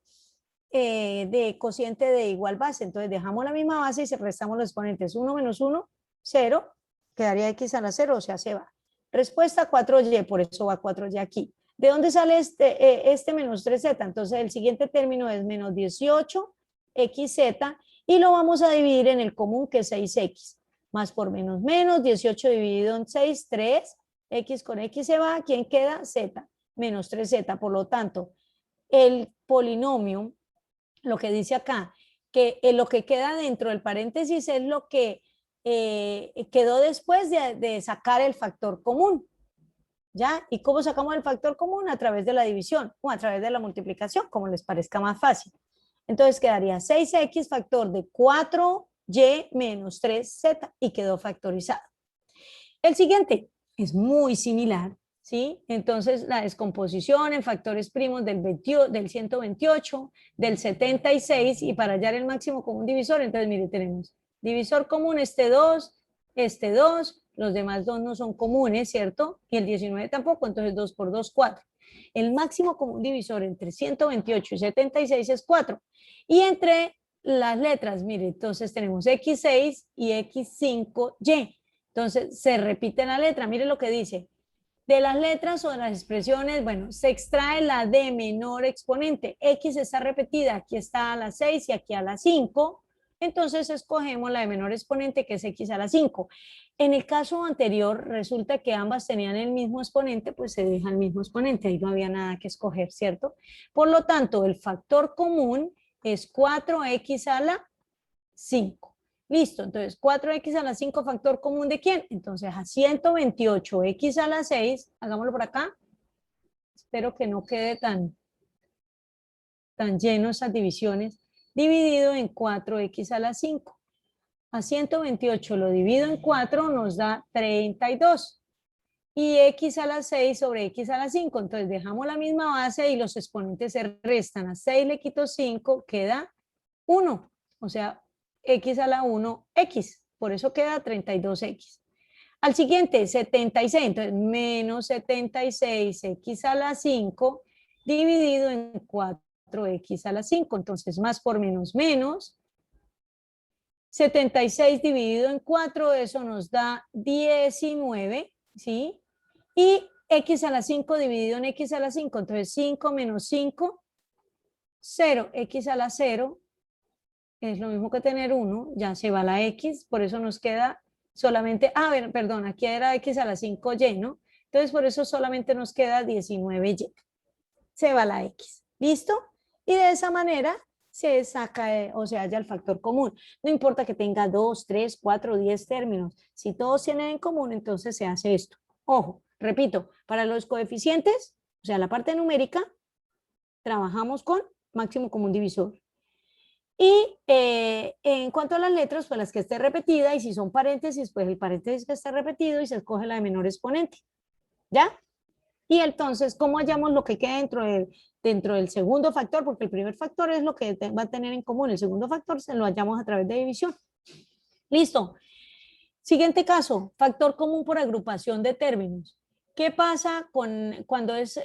de cociente de igual base. Entonces dejamos la misma base y se restamos los exponentes. 1 menos 1, 0. Quedaría X a la 0, o sea, se va. Respuesta 4Y, por eso va 4Y aquí. ¿De dónde sale este menos 3Z? Entonces el siguiente término es menos 18XZ y lo vamos a dividir en el común que es 6X. Más por menos menos, 18 dividido en 6, 3. X con X se va, ¿quién queda? Z, menos 3Z. Por lo tanto, el polinomio, lo que dice acá, que lo que queda dentro del paréntesis es lo que quedó después de sacar el factor común. ¿Ya? ¿Y cómo sacamos el factor común? A través de la división o a través de la multiplicación, como les parezca más fácil. Entonces quedaría 6X factor de 4Y menos 3Z y quedó factorizado. El siguiente es muy similar, ¿sí? Entonces la descomposición en factores primos del 128, del 76 y para hallar el máximo común divisor, entonces mire, tenemos Divisor común, este 2, los demás 2 no son comunes, ¿cierto? Y el 19 tampoco, entonces 2 por 2, 4. El máximo común divisor entre 128 y 76 es 4. Y entre las letras, mire, entonces tenemos X6 y X5Y. Entonces se repite la letra, mire lo que dice. De las letras o de las expresiones, bueno, se extrae la de menor exponente. X está repetida, aquí está a la 6 y aquí a la 5. Entonces escogemos la de menor exponente, que es X a la 5. En el caso anterior, resulta que ambas tenían el mismo exponente, pues se deja el mismo exponente, ahí no había nada que escoger, ¿cierto? Por lo tanto, el factor común es 4X a la 5. Listo, entonces 4X a la 5, factor común ¿de quién? Entonces a 128X a la 6, hagámoslo por acá. Espero que no quede tan lleno esas divisiones. Dividido en 4X a la 5. A 128 lo divido en 4 nos da 32. Y X a la 6 sobre X a la 5. Entonces dejamos la misma base y los exponentes se restan. A 6 le quito 5, queda 1. O sea, X a la 1, X. Por eso queda 32X. Al siguiente, 76. Entonces, menos 76, X a la 5, dividido en 4X a la 5. Entonces, más por menos, menos. 76 dividido en 4, eso nos da 19, ¿sí? Y X a la 5 dividido en X a la 5. Entonces, 5 menos 5, 0. X a la 0. Es lo mismo que tener 1, ya se va la X, por eso nos queda solamente, perdón, aquí era X a la 5Y, ¿no? Entonces por eso solamente nos queda 19Y. Se va la X, ¿listo? Y de esa manera se saca o se halla el factor común. No importa que tenga 2, 3, 4, 10 términos. Si todos tienen en común, entonces se hace esto. Ojo, repito, para los coeficientes, o sea, la parte numérica, trabajamos con máximo común divisor. Y en cuanto a las letras, pues las que esté repetida, y si son paréntesis, pues el paréntesis que esté repetido y se escoge la de menor exponente. ¿Ya? Y entonces, ¿cómo hallamos lo que queda dentro del segundo factor? Porque el primer factor es lo que va a tener en común. El segundo factor se lo hallamos a través de división. Listo. Siguiente caso, factor común por agrupación de términos. ¿Qué pasa cuando es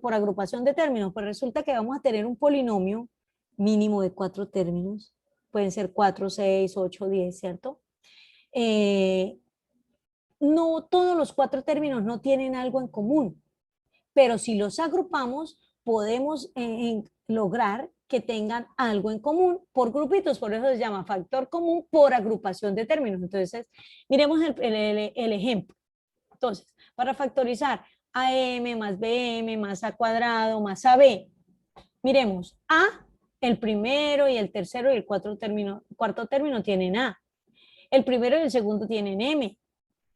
por agrupación de términos? Pues resulta que vamos a tener un polinomio mínimo de 4 términos, pueden ser 4, 6, 8, 10, ¿cierto? No todos los 4 términos no tienen algo en común, pero si los agrupamos, podemos lograr que tengan algo en común por grupitos, por eso se llama factor común por agrupación de términos. Entonces, miremos el ejemplo. Entonces, para factorizar AM más BM más A cuadrado más AB, miremos, A, el primero y el tercero y el cuarto término tienen A. El primero y el segundo tienen M.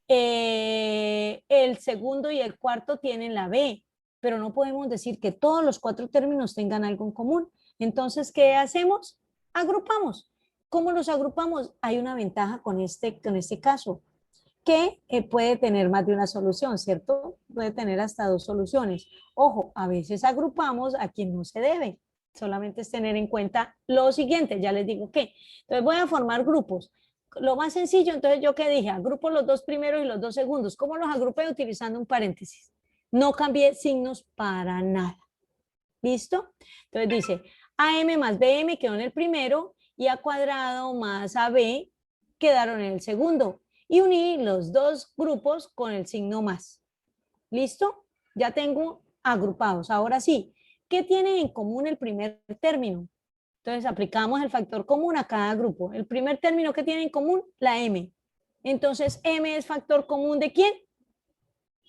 El segundo y el cuarto tienen la B, pero no podemos decir que todos los 4 términos tengan algo en común. Entonces, ¿qué hacemos? Agrupamos. ¿Cómo los agrupamos? Hay una ventaja con este caso, que puede tener más de una solución, ¿cierto? Puede tener hasta 2 soluciones. Ojo, a veces agrupamos a quien no se debe. Solamente es tener en cuenta lo siguiente, ya les digo qué. Entonces voy a formar grupos. Lo más sencillo, entonces yo qué dije, agrupo los 2 primeros y los 2 segundos. ¿Cómo los agrupé? Utilizando un paréntesis. No cambié signos para nada. ¿Listo? Entonces dice, AM más BM quedó en el primero y A cuadrado más AB quedaron en el segundo. Y uní los 2 grupos con el signo más. ¿Listo? Ya tengo agrupados. Ahora sí, ¿qué tienen en común el primer término? Entonces aplicamos el factor común a cada grupo. El primer término que tiene en común, la M. Entonces, M es factor común ¿de quién?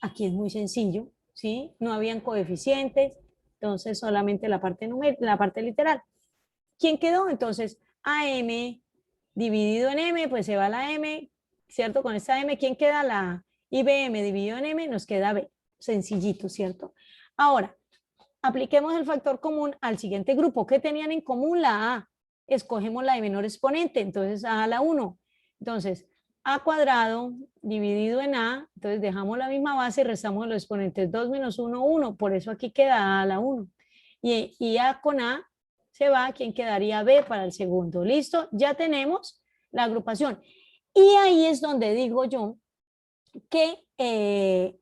Aquí es muy sencillo, ¿sí? No habían coeficientes, entonces solamente la parte literal. ¿Quién quedó? Entonces, AM dividido en M, pues se va la M, ¿cierto? Con esta M, ¿quién queda? La A. Y BM dividido en M nos queda B. Sencillito, ¿cierto? Ahora, apliquemos el factor común al siguiente grupo. ¿Qué tenían en común? La A. Escogemos la de menor exponente, entonces A a la 1. Entonces, A cuadrado dividido en A, entonces dejamos la misma base y restamos los exponentes 2 menos 1, 1. Por eso aquí queda A a la 1. Y A con A se va, ¿quién quedaría? B para el segundo. ¿Listo? Ya tenemos la agrupación. Y ahí es donde digo yo que,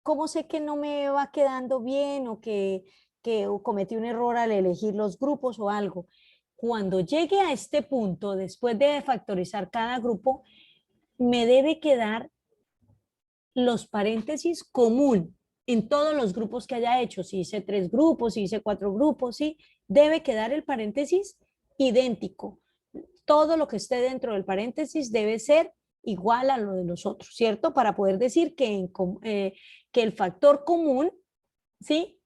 ¿cómo sé que no me va quedando bien o que cometí un error al elegir los grupos o algo? Cuando llegue a este punto, después de factorizar cada grupo, me debe quedar los paréntesis común en todos los grupos que haya hecho. Si hice 3 grupos, si hice 4 grupos, ¿sí? Debe quedar el paréntesis idéntico. Todo lo que esté dentro del paréntesis debe ser igual a lo de los otros, ¿cierto? Para poder decir que, que el factor común, ¿sí?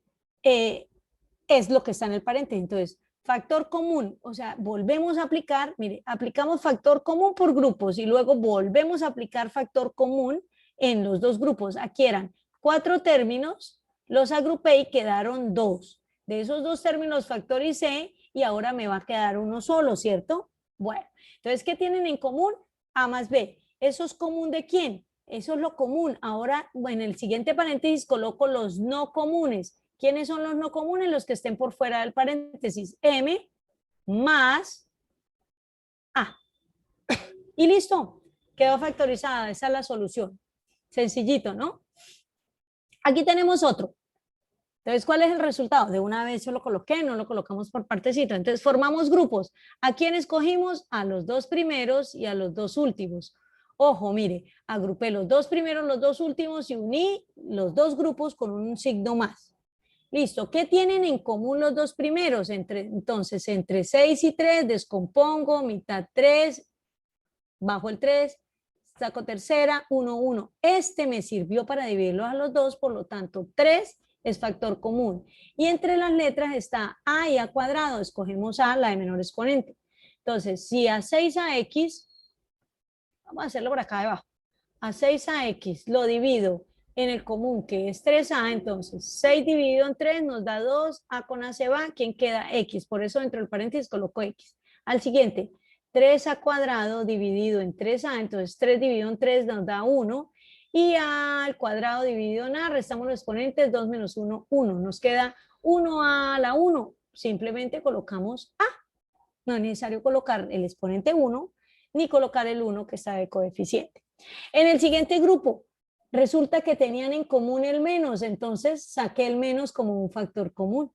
Es lo que está en el paréntesis. Entonces, factor común, o sea, volvemos a aplicar, mire, aplicamos factor común por grupos y luego volvemos a aplicar factor común en los 2 grupos. Aquí eran 4 términos, los agrupé y quedaron 2. De esos 2 términos factoricé y ahora me va a quedar uno solo, ¿cierto? Bueno, entonces, ¿qué tienen en común? A más B. ¿Eso es común de quién? Eso es lo común. Ahora, bueno, en el siguiente paréntesis coloco los no comunes. ¿Quiénes son los no comunes? Los que estén por fuera del paréntesis. M más A. Y listo. Quedó factorizada. Esa es la solución. Sencillito, ¿no? Aquí tenemos otro. Entonces, ¿cuál es el resultado? De una vez yo lo coloqué, no lo colocamos por partecito. Entonces, formamos grupos. ¿A quién escogimos? A los 2 primeros y a los 2 últimos. Ojo, mire, agrupé los 2 primeros, los 2 últimos y uní los 2 grupos con un signo más. Listo. ¿Qué tienen en común los 2 primeros? Entonces, entre 6 y 3 descompongo, mitad 3, bajo el 3, saco tercera, 1, 1. Este me sirvió para dividirlos a los 2, por lo tanto, 3 es factor común. Y entre las letras está A y A cuadrado. Escogemos A, la de menor exponente. Entonces, si a 6ax, vamos a hacerlo por acá debajo, a 6ax lo divido en el común, que es 3a, entonces 6 dividido en 3 nos da 2, a con a se va, ¿quién queda? X, por eso dentro del paréntesis coloco X. Al siguiente, 3a cuadrado dividido en 3a, entonces 3 dividido en 3 nos da 1, y a al cuadrado dividido en a, restamos los exponentes, 2 menos 1, 1, nos queda 1 a la 1, simplemente colocamos a, no es necesario colocar el exponente 1, ni colocar el 1 que está de coeficiente. En el siguiente grupo, resulta que tenían en común el menos, entonces saqué el menos como un factor común.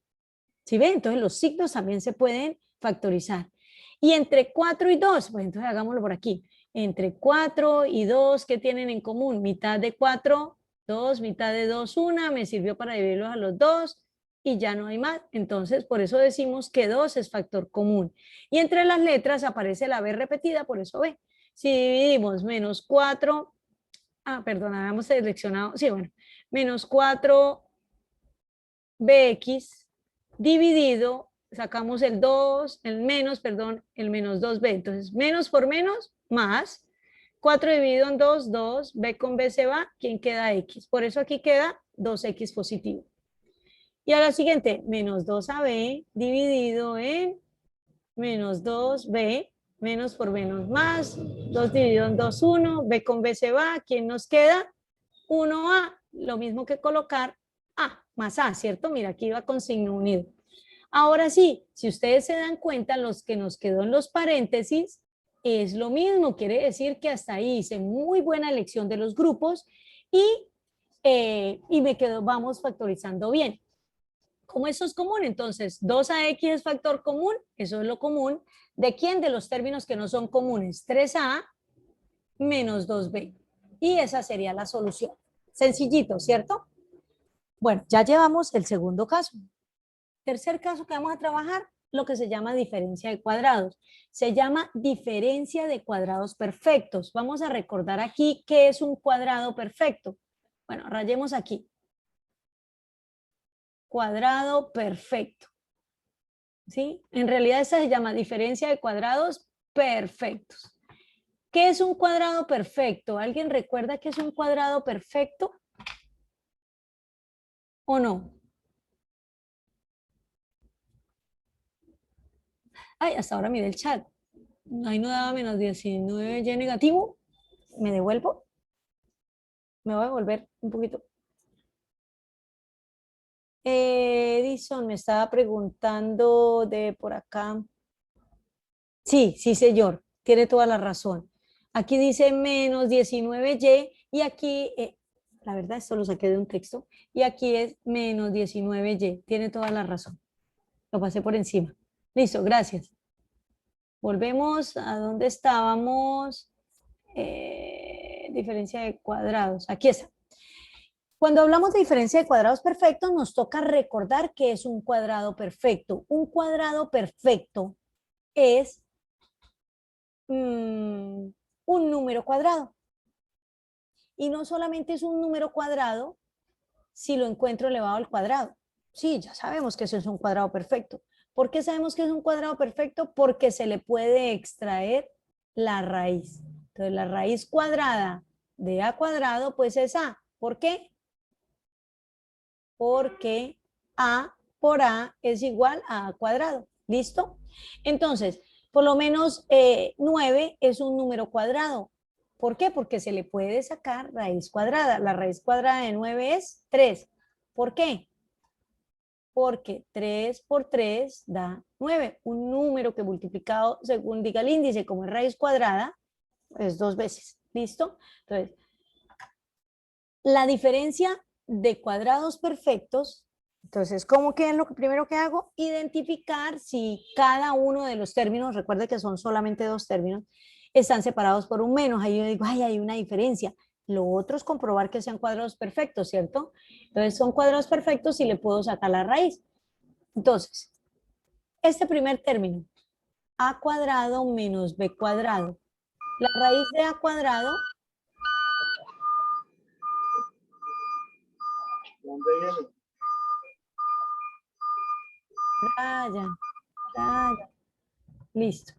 ¿Sí ven? Entonces los signos también se pueden factorizar. Y entre 4 y 2, pues entonces hagámoslo por aquí. Entre 4 y 2, ¿qué tienen en común? Mitad de 4, 2, mitad de 2, 1, me sirvió para dividirlos a los 2 y ya no hay más. Entonces, por eso decimos que 2 es factor común. Y entre las letras aparece la B repetida, por eso B. Si dividimos menos 4, perdón, habíamos seleccionado, sí, bueno, menos 4bx dividido, sacamos el 2, el menos 2b, entonces menos por menos, más, 4 dividido en 2, 2, b con b se va, ¿quién queda? X, por eso aquí queda 2x positivo. Y ahora siguiente, menos 2ab dividido en menos 2b, menos por menos más, 2 dividido en 2, 1, b con b se va, ¿quién nos queda? 1a, lo mismo que colocar a más a, ¿cierto? Mira, aquí va con signo unido. Ahora sí, si ustedes se dan cuenta, los que nos quedó en los paréntesis es lo mismo, quiere decir que hasta ahí hice muy buena elección de los grupos y me quedó, vamos factorizando bien. Como eso es común, entonces 2ax es factor común, eso es lo común. ¿De quién? De los términos que no son comunes, 3a menos 2b. Y esa sería la solución. Sencillito, ¿cierto? Bueno, ya llevamos el segundo caso. Tercer caso que vamos a trabajar, lo que se llama diferencia de cuadrados. Se llama diferencia de cuadrados perfectos. Vamos a recordar aquí qué es un cuadrado perfecto. Bueno, rayemos aquí. Cuadrado perfecto. ¿Sí? En realidad esa se llama diferencia de cuadrados perfectos. ¿Qué es un cuadrado perfecto? ¿Alguien recuerda qué es un cuadrado perfecto? ¿O no? Ay, hasta ahora miré el chat. Ahí no daba menos 19 y negativo. ¿Me devuelvo? Me voy a devolver un poquito. Edison me estaba preguntando de por acá. Sí, sí, señor, tiene toda la razón. Aquí dice menos 19y y aquí, la verdad, esto lo saqué de un texto, y aquí es menos 19y, tiene toda la razón. Lo pasé por encima. Listo, gracias. Volvemos a donde estábamos. Diferencia de cuadrados. Aquí está. Cuando hablamos de diferencia de cuadrados perfectos, nos toca recordar que es un cuadrado perfecto. Un cuadrado perfecto es un número cuadrado. Y no solamente es un número cuadrado si lo encuentro elevado al cuadrado. Sí, ya sabemos que eso es un cuadrado perfecto. ¿Por qué sabemos que es un cuadrado perfecto? Porque se le puede extraer la raíz. Entonces, la raíz cuadrada de a cuadrado, pues es a. ¿Por qué? Porque a por a es igual a cuadrado. ¿Listo? Entonces, por lo menos 9 es un número cuadrado. ¿Por qué? Porque se le puede sacar raíz cuadrada. La raíz cuadrada de 9 es 3. ¿Por qué? Porque 3 por 3 da 9. Un número que multiplicado, según diga el índice, como es raíz cuadrada, es 2 veces. ¿Listo? Entonces, la diferencia de cuadrados perfectos, entonces, ¿cómo que es lo primero que hago? Identificar si cada uno de los términos, recuerde que son solamente dos términos, están separados por un menos. Ahí yo digo, ay, hay una diferencia. Lo otro es comprobar que sean cuadrados perfectos, ¿cierto? Entonces, son cuadrados perfectos y le puedo sacar la raíz. Entonces, este primer término, a cuadrado menos b cuadrado. La raíz de a cuadrado, Brian, listo,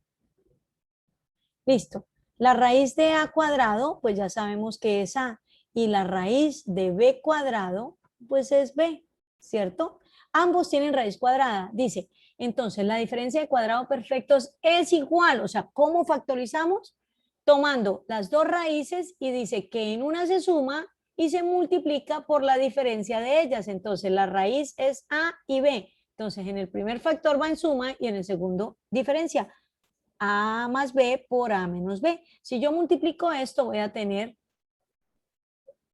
listo. La raíz de a cuadrado, pues ya sabemos que es a, y la raíz de b cuadrado, pues es b, ¿cierto? Ambos tienen raíz cuadrada, dice. Entonces, la diferencia de cuadrados perfectos es igual, o sea, ¿cómo factorizamos? Tomando las dos raíces y dice que en una se suma y se multiplica por la diferencia de ellas. Entonces, la raíz es a y b. Entonces, en el primer factor va en suma y en el segundo diferencia. A más b por a menos b. Si yo multiplico esto, voy a tener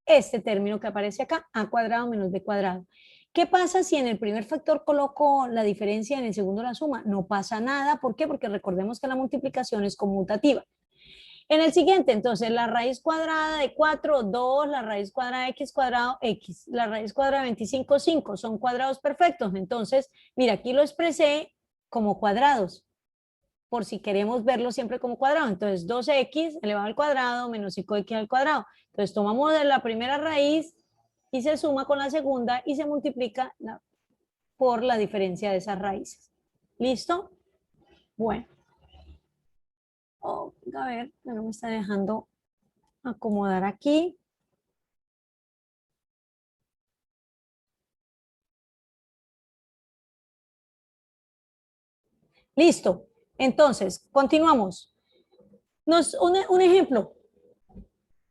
este término que aparece acá, a cuadrado menos b cuadrado. ¿Qué pasa si en el primer factor coloco la diferencia y en el segundo la suma? No pasa nada. ¿Por qué? Porque recordemos que la multiplicación es conmutativa. En el siguiente, entonces, la raíz cuadrada de 4, 2, la raíz cuadrada de x cuadrado, x, la raíz cuadrada de 25, 5, son cuadrados perfectos. Entonces, mira, aquí lo expresé como cuadrados, por si queremos verlo siempre como cuadrado. Entonces, 2x elevado al cuadrado menos 5x al cuadrado. Entonces, tomamos de la primera raíz y se suma con la segunda y se multiplica por la diferencia de esas raíces. ¿Listo? Bueno. Oh, a ver, no me está dejando acomodar aquí. Listo. Entonces, continuamos. Un ejemplo.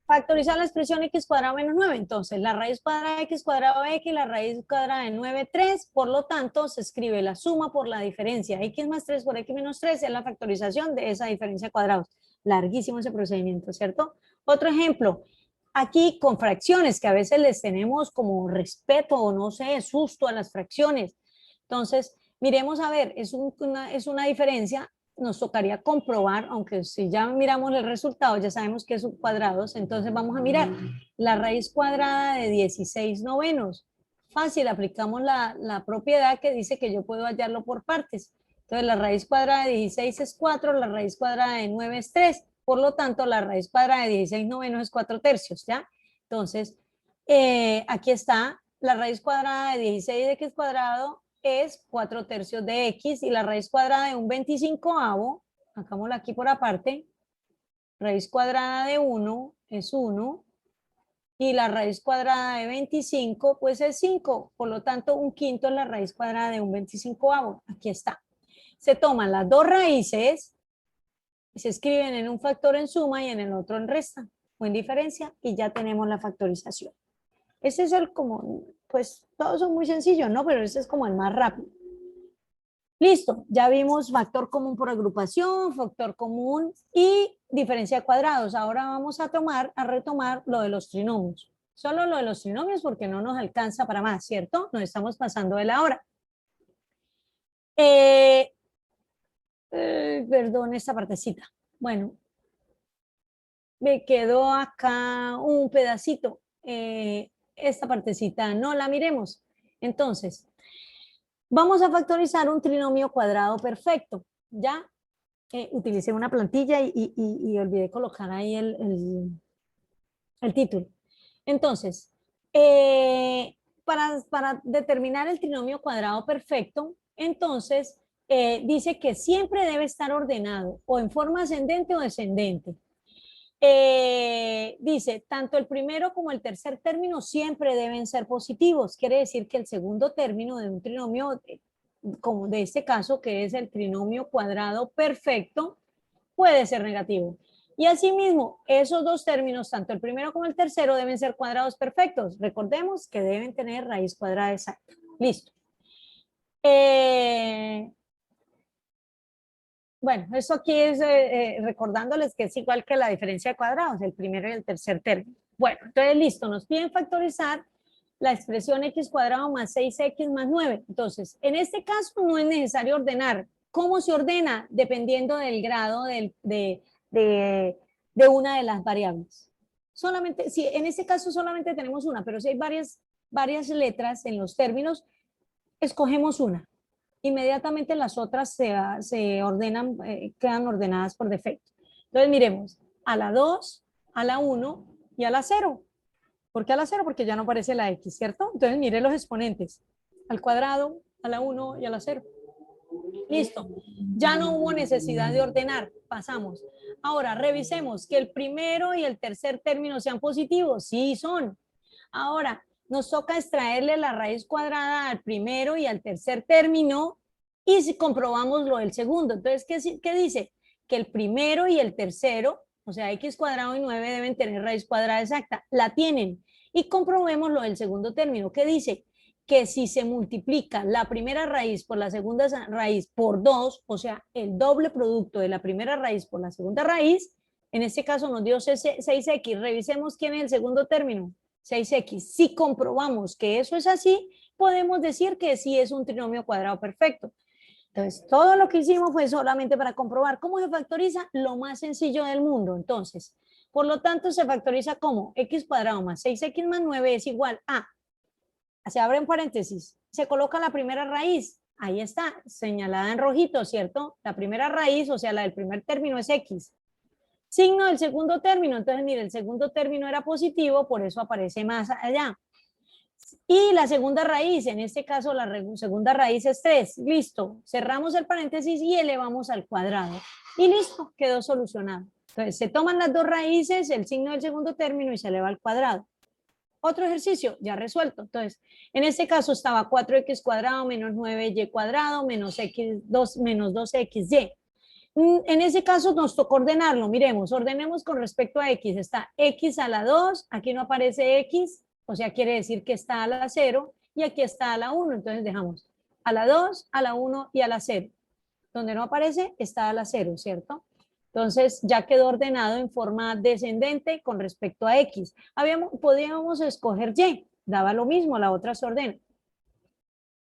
Factorizar la expresión x cuadrado menos 9. Entonces, la raíz cuadrada de x cuadrado de x, la raíz cuadrada de 9, 3. Por lo tanto, se escribe la suma por la diferencia. X más 3 por x menos 3 es la factorización de esa diferencia de cuadrados. Larguísimo ese procedimiento, ¿cierto? Otro ejemplo. Aquí con fracciones, que a veces les tenemos como respeto o no sé, susto a las fracciones. Entonces, miremos a ver, es una diferencia, nos tocaría comprobar, aunque si ya miramos el resultado, ya sabemos que son cuadrados, entonces vamos a mirar la raíz cuadrada de 16 novenos. Fácil, aplicamos la propiedad que dice que yo puedo hallarlo por partes. Entonces, la raíz cuadrada de 16 es 4, la raíz cuadrada de 9 es 3, por lo tanto, la raíz cuadrada de 16 novenos es 4 tercios, ¿ya? Entonces, aquí está la raíz cuadrada de 16 de x cuadrado es 4 tercios de x y la raíz cuadrada de un 25avo, hagámoslo aquí por aparte, raíz cuadrada de 1 es 1 y la raíz cuadrada de 25 pues es 5, por lo tanto un quinto es la raíz cuadrada de un 25avo, aquí está. Se toman las dos raíces y se escriben en un factor en suma y en el otro en resta o en diferencia y ya tenemos la factorización. Ese es el como, pues todos son muy sencillos, ¿no? Pero ese es como el más rápido. Listo, ya vimos factor común por agrupación, factor común y diferencia de cuadrados. Ahora vamos a retomar lo de los trinomios. Solo lo de los trinomios porque no nos alcanza para más, ¿cierto? Nos estamos pasando de la hora. Perdón, esta partecita. Bueno, me quedó acá un pedacito. Esta partecita no la miremos. Entonces, vamos a factorizar un trinomio cuadrado perfecto. Ya utilicé una plantilla y olvidé colocar ahí el título. Entonces, para determinar el trinomio cuadrado perfecto, entonces dice que siempre debe estar ordenado o en forma ascendente o descendente. Dice, tanto el primero como el tercer término siempre deben ser positivos. Quiere decir que el segundo término de un trinomio, como de este caso, que es el trinomio cuadrado perfecto, puede ser negativo. Y asimismo, esos dos términos, tanto el primero como el tercero, deben ser cuadrados perfectos. Recordemos que deben tener raíz cuadrada exacta. Listo. Bueno, eso aquí es recordándoles que es igual que la diferencia de cuadrados, el primero y el tercer término. Bueno, entonces listo, nos piden factorizar la expresión x cuadrado más 6x más 9. Entonces, en este caso no es necesario ordenar. ¿Cómo se ordena? Dependiendo del grado de una de las variables. Solamente, si en este caso solamente tenemos una, pero si hay varias letras en los términos, escogemos una. Inmediatamente las otras se ordenan, quedan ordenadas por defecto. Entonces miremos, a la 2, a la 1 y a la 0. ¿Por qué a la 0? Porque ya no aparece la x, ¿cierto? Entonces mire los exponentes, al cuadrado, a la 1 y a la 0. Listo, ya no hubo necesidad de ordenar, pasamos. Ahora revisemos que el primero y el tercer término sean positivos, sí son. Ahora, nos toca extraerle la raíz cuadrada al primero y al tercer término y si comprobamos lo del segundo. Entonces, ¿qué dice? Que el primero y el tercero, o sea, x cuadrado y 9 deben tener raíz cuadrada exacta. La tienen. Y comprobemos lo del segundo término. ¿Qué dice? Que si se multiplica la primera raíz por la segunda raíz por 2, o sea, el doble producto de la primera raíz por la segunda raíz, en este caso nos dio 6x. Revisemos quién es el segundo término. 6x. Si comprobamos que eso es así, podemos decir que sí es un trinomio cuadrado perfecto. Entonces, todo lo que hicimos fue solamente para comprobar cómo se factoriza, lo más sencillo del mundo. Entonces, por lo tanto, se factoriza como x cuadrado más 6x más 9 es igual a, se abren paréntesis, se coloca la primera raíz, ahí está, señalada en rojito, ¿cierto? La primera raíz, o sea, la del primer término es x. Signo del segundo término, entonces mire, el segundo término era positivo, por eso aparece más allá. Y la segunda raíz, en este caso la segunda raíz es 3, listo, cerramos el paréntesis y elevamos al cuadrado. Y listo, quedó solucionado. Entonces se toman las dos raíces, el signo del segundo término y se eleva al cuadrado. Otro ejercicio, ya resuelto. Entonces, en este caso estaba 4x cuadrado menos 9y cuadrado menos 2xy. En ese caso nos toca ordenarlo, miremos, ordenemos con respecto a x, está x a la 2, aquí no aparece x, o sea, quiere decir que está a la 0, y aquí está a la 1, entonces dejamos a la 2, a la 1 y a la 0. Donde no aparece, está a la 0, ¿cierto? Entonces ya quedó ordenado en forma descendente con respecto a x. Podíamos escoger y, daba lo mismo, la otra se ordena.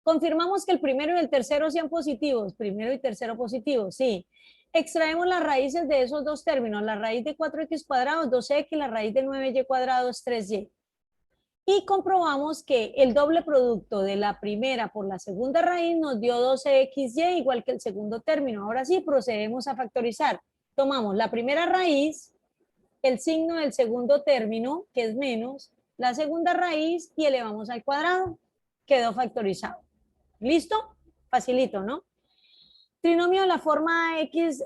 Confirmamos que el primero y el tercero sean positivos, primero y tercero positivos, sí. Extraemos las raíces de esos dos términos, la raíz de 4x cuadrado es 2x, la raíz de 9y cuadrado es 3y. Y comprobamos que el doble producto de la primera por la segunda raíz nos dio 12xy igual que el segundo término. Ahora sí, procedemos a factorizar. Tomamos la primera raíz, el signo del segundo término, que es menos, la segunda raíz y elevamos al cuadrado. Quedó factorizado. ¿Listo? Facilito, ¿no? Trinomio de la forma x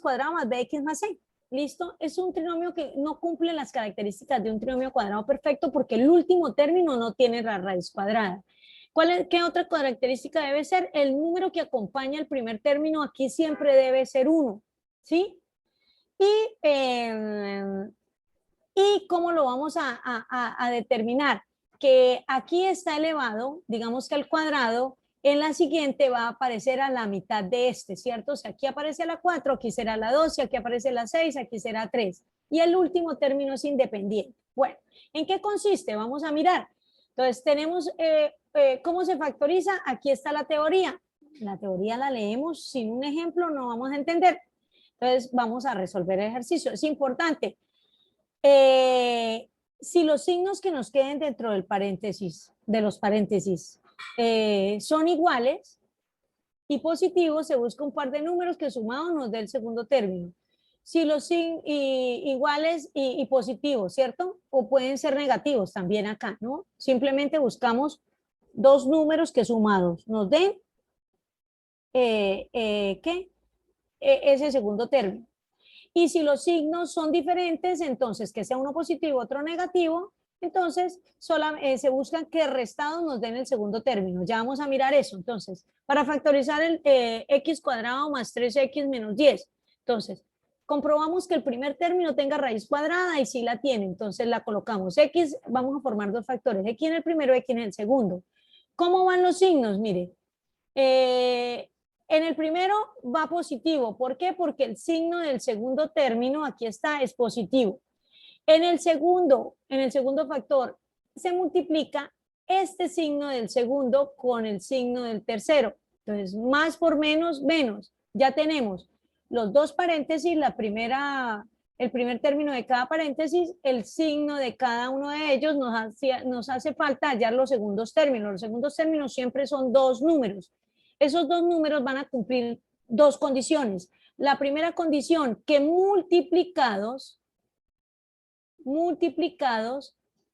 cuadrado más bx más c. ¿Listo? Es un trinomio que no cumple las características de un trinomio cuadrado perfecto porque el último término no tiene la raíz cuadrada. ¿Qué otra característica debe ser? El número que acompaña el primer término aquí siempre debe ser 1. ¿Sí? ¿Y cómo lo vamos a determinar? Que aquí está elevado, digamos que al cuadrado, En la siguiente va a aparecer a la mitad de este, ¿cierto? O sea, aquí aparece la 4, aquí será la 2, y aquí aparece la 6, aquí será 3. Y el último término es independiente. Bueno, ¿en qué consiste? Vamos a mirar. Entonces, tenemos cómo se factoriza. Aquí está la teoría. La teoría la leemos sin un ejemplo, no vamos a entender. Entonces, vamos a resolver el ejercicio. Es importante. Si los signos que nos queden dentro del paréntesis, de los paréntesis, son iguales y positivos, se busca un par de números que sumados nos dé el segundo término. Si los iguales y positivos, ¿cierto? O pueden ser negativos también acá, ¿no? Simplemente buscamos dos números que sumados nos den ¿qué? Ese segundo término. Y si los signos son diferentes, entonces que sea uno positivo, otro negativo, entonces se buscan que restados nos den el segundo término. Ya vamos a mirar eso. Entonces, para factorizar el x cuadrado más 3x menos 10. Entonces, comprobamos que el primer término tenga raíz cuadrada y si la tiene, entonces la colocamos. X, vamos a formar dos factores, x en el primero, x en el segundo. ¿Cómo van los signos? Mire, en el primero va positivo. ¿Por qué? Porque el signo del segundo término, aquí está, es positivo. En el segundo factor, se multiplica este signo del segundo con el signo del tercero. Entonces, más por menos, menos. Ya tenemos los dos paréntesis, el primer término de cada paréntesis, el signo de cada uno de ellos, nos hace falta hallar los segundos términos. Los segundos términos siempre son dos números. Esos dos números van a cumplir dos condiciones. La primera condición, que multiplicados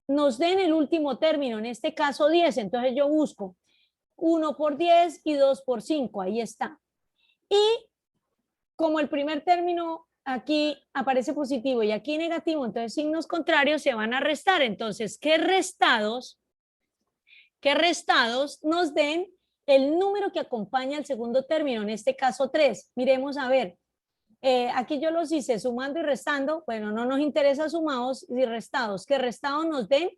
nos den el último término, en este caso 10. Entonces yo busco 1 por 10 y 2 por 5, ahí está. Y como el primer término aquí aparece positivo y aquí negativo, entonces signos contrarios se van a restar. Entonces, que restados nos den el número que acompaña al segundo término, en este caso 3. Miremos a ver. Aquí yo los hice sumando y restando. Bueno, no nos interesa sumados y restados. Que restados nos den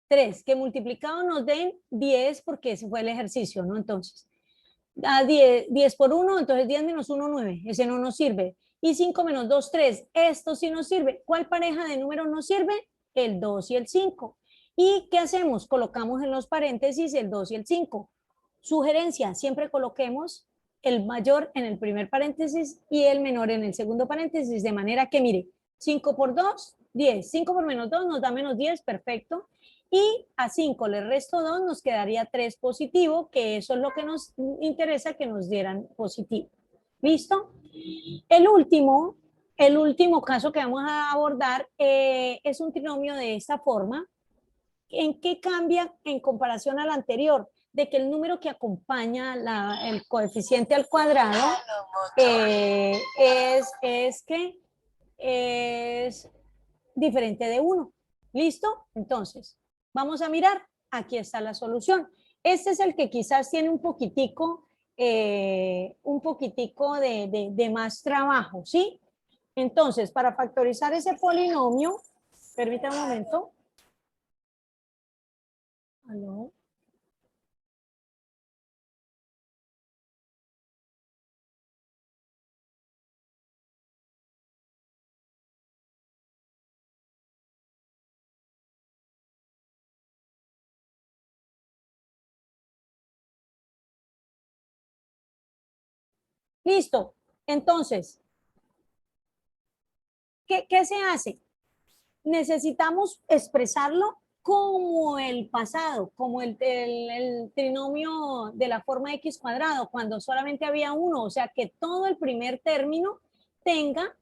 3. Que multiplicados nos den 10, porque ese fue el ejercicio, ¿no? Entonces, a 10 por 1, entonces 10 menos 1, 9. Ese no nos sirve. Y 5 menos 2, 3. Esto sí nos sirve. ¿Cuál pareja de números nos sirve? El 2 y el 5. ¿Y qué hacemos? Colocamos en los paréntesis el 2 y el 5. Sugerencia, siempre coloquemos el mayor en el primer paréntesis y el menor en el segundo paréntesis, de manera que, mire, 5 por 2, 10. 5 por menos 2 nos da menos 10, perfecto. Y a 5 le resto 2, nos quedaría 3 positivo, que eso es lo que nos interesa, que nos dieran positivo. ¿Listo? El último caso que vamos a abordar es un trinomio de esta forma. ¿En qué cambia en comparación al anterior? De que el número que acompaña el coeficiente al cuadrado es diferente de 1. ¿Listo? Entonces, vamos a mirar. Aquí está la solución. Este es el que quizás tiene un poquitico de más trabajo, ¿sí? Entonces, para factorizar ese polinomio, permítame un momento. ¿Aló? Listo. Entonces, ¿qué se hace? Necesitamos expresarlo como el pasado, como el trinomio de la forma x cuadrado, cuando solamente había uno, o sea que todo el primer término tenga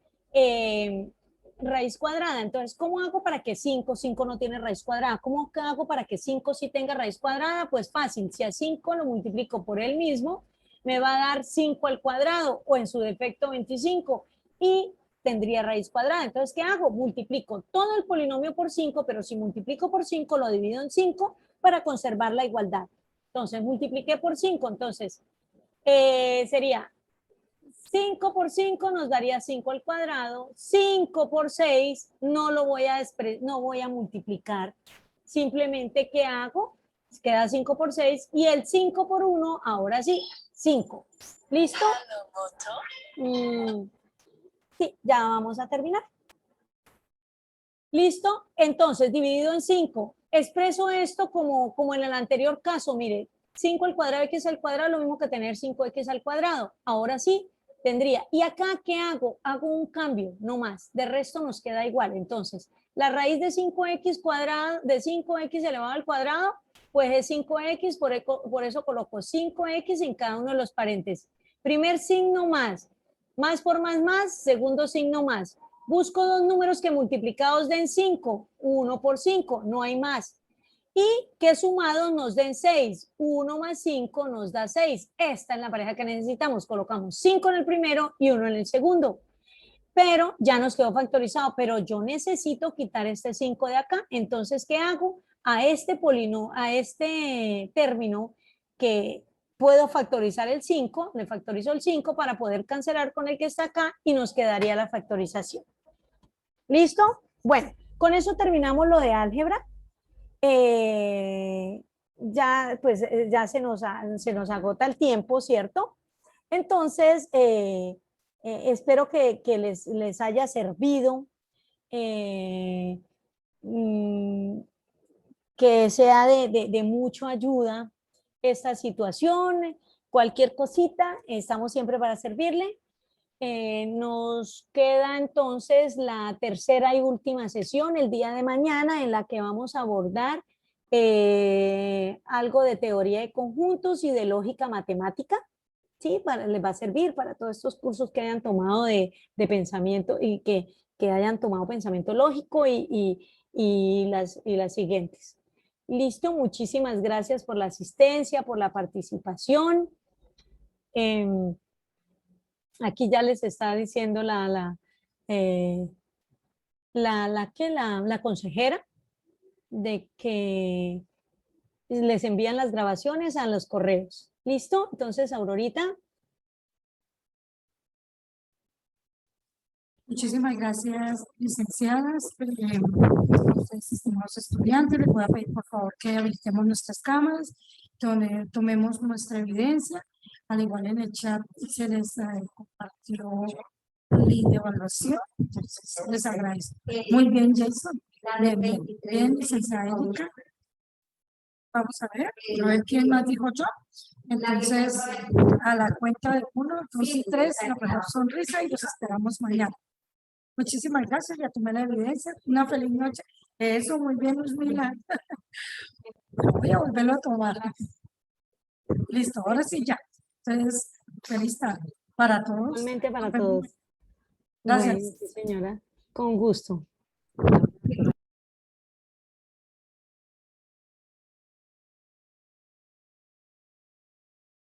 raíz cuadrada. Entonces, ¿cómo hago para que 5 no tiene raíz cuadrada? ¿Cómo hago para que 5 sí tenga raíz cuadrada? Pues fácil, si a 5 lo multiplico por él mismo, me va a dar 5 al cuadrado, o en su defecto 25, y tendría raíz cuadrada. Entonces, ¿qué hago? Multiplico todo el polinomio por 5, pero si multiplico por 5, lo divido en 5 para conservar la igualdad. Entonces, multipliqué por 5, entonces sería 5 por 5 nos daría 5 al cuadrado. 5 por 6 no voy a multiplicar. Simplemente, ¿qué hago? Queda 5 por 6 y el 5 por 1, ahora sí, 5. ¿Listo? Sí, ya vamos a terminar. ¿Listo? Entonces, dividido en 5. Expreso esto como en el anterior caso, mire, 5 al cuadrado x al cuadrado, lo mismo que tener 5x al cuadrado. Ahora sí, tendría. ¿Y acá qué hago? Hago un cambio, no más. De resto nos queda igual. Entonces, la raíz de 5x cuadrado, de 5x elevado al cuadrado, pues es 5x, por eso coloco 5x en cada uno de los paréntesis. Primer signo más por más, segundo signo más. Busco dos números que multiplicados den 5, 1 por 5, no hay más. Y que sumados nos den 6, 1 más 5 nos da 6. Esta es la pareja que necesitamos. Colocamos 5 en el primero y 1 en el segundo. Pero ya nos quedó factorizado, pero yo necesito quitar este 5 de acá. Entonces, ¿qué hago? A este término que puedo factorizar el 5, le factorizo el 5 para poder cancelar con el que está acá y nos quedaría la factorización. ¿Listo? Bueno, con eso terminamos lo de álgebra. Ya se nos agota el tiempo, ¿cierto? Entonces, espero que les haya servido, que sea de mucha ayuda esta situación. Cualquier cosita, estamos siempre para servirle. Nos queda entonces la tercera y última sesión el día de mañana, en la que vamos a abordar algo de teoría de conjuntos y de lógica matemática. ¿Sí? Les va a servir para todos estos cursos que hayan tomado de pensamiento y que hayan tomado pensamiento lógico y las siguientes. Listo, muchísimas gracias por la asistencia, por la participación. Aquí ya les está diciendo la consejera de que les envían las grabaciones a los correos. ¿Listo? Entonces, Aurorita. Muchísimas gracias, licenciadas. Estimados estudiantes, les voy a pedir por favor que habilitemos nuestras cámaras, donde tomemos nuestra evidencia. Al igual en el chat se les compartió el link de evaluación. Entonces, les agradezco. Muy bien, Jason. Bien, licenciada Erika. Vamos a ver quién más dijo yo. Entonces, a la cuenta de 1, 2 y 3, la mejor sonrisa y los esperamos mañana. Muchísimas gracias, ya tomé la evidencia. Una feliz noche. Eso, muy bien, Luzmila. Voy a volverlo a tomar. Listo, ahora sí ya. Entonces, feliz tarde para todos. Igualmente para todos. Gracias. Bueno, sí, señora. Con gusto.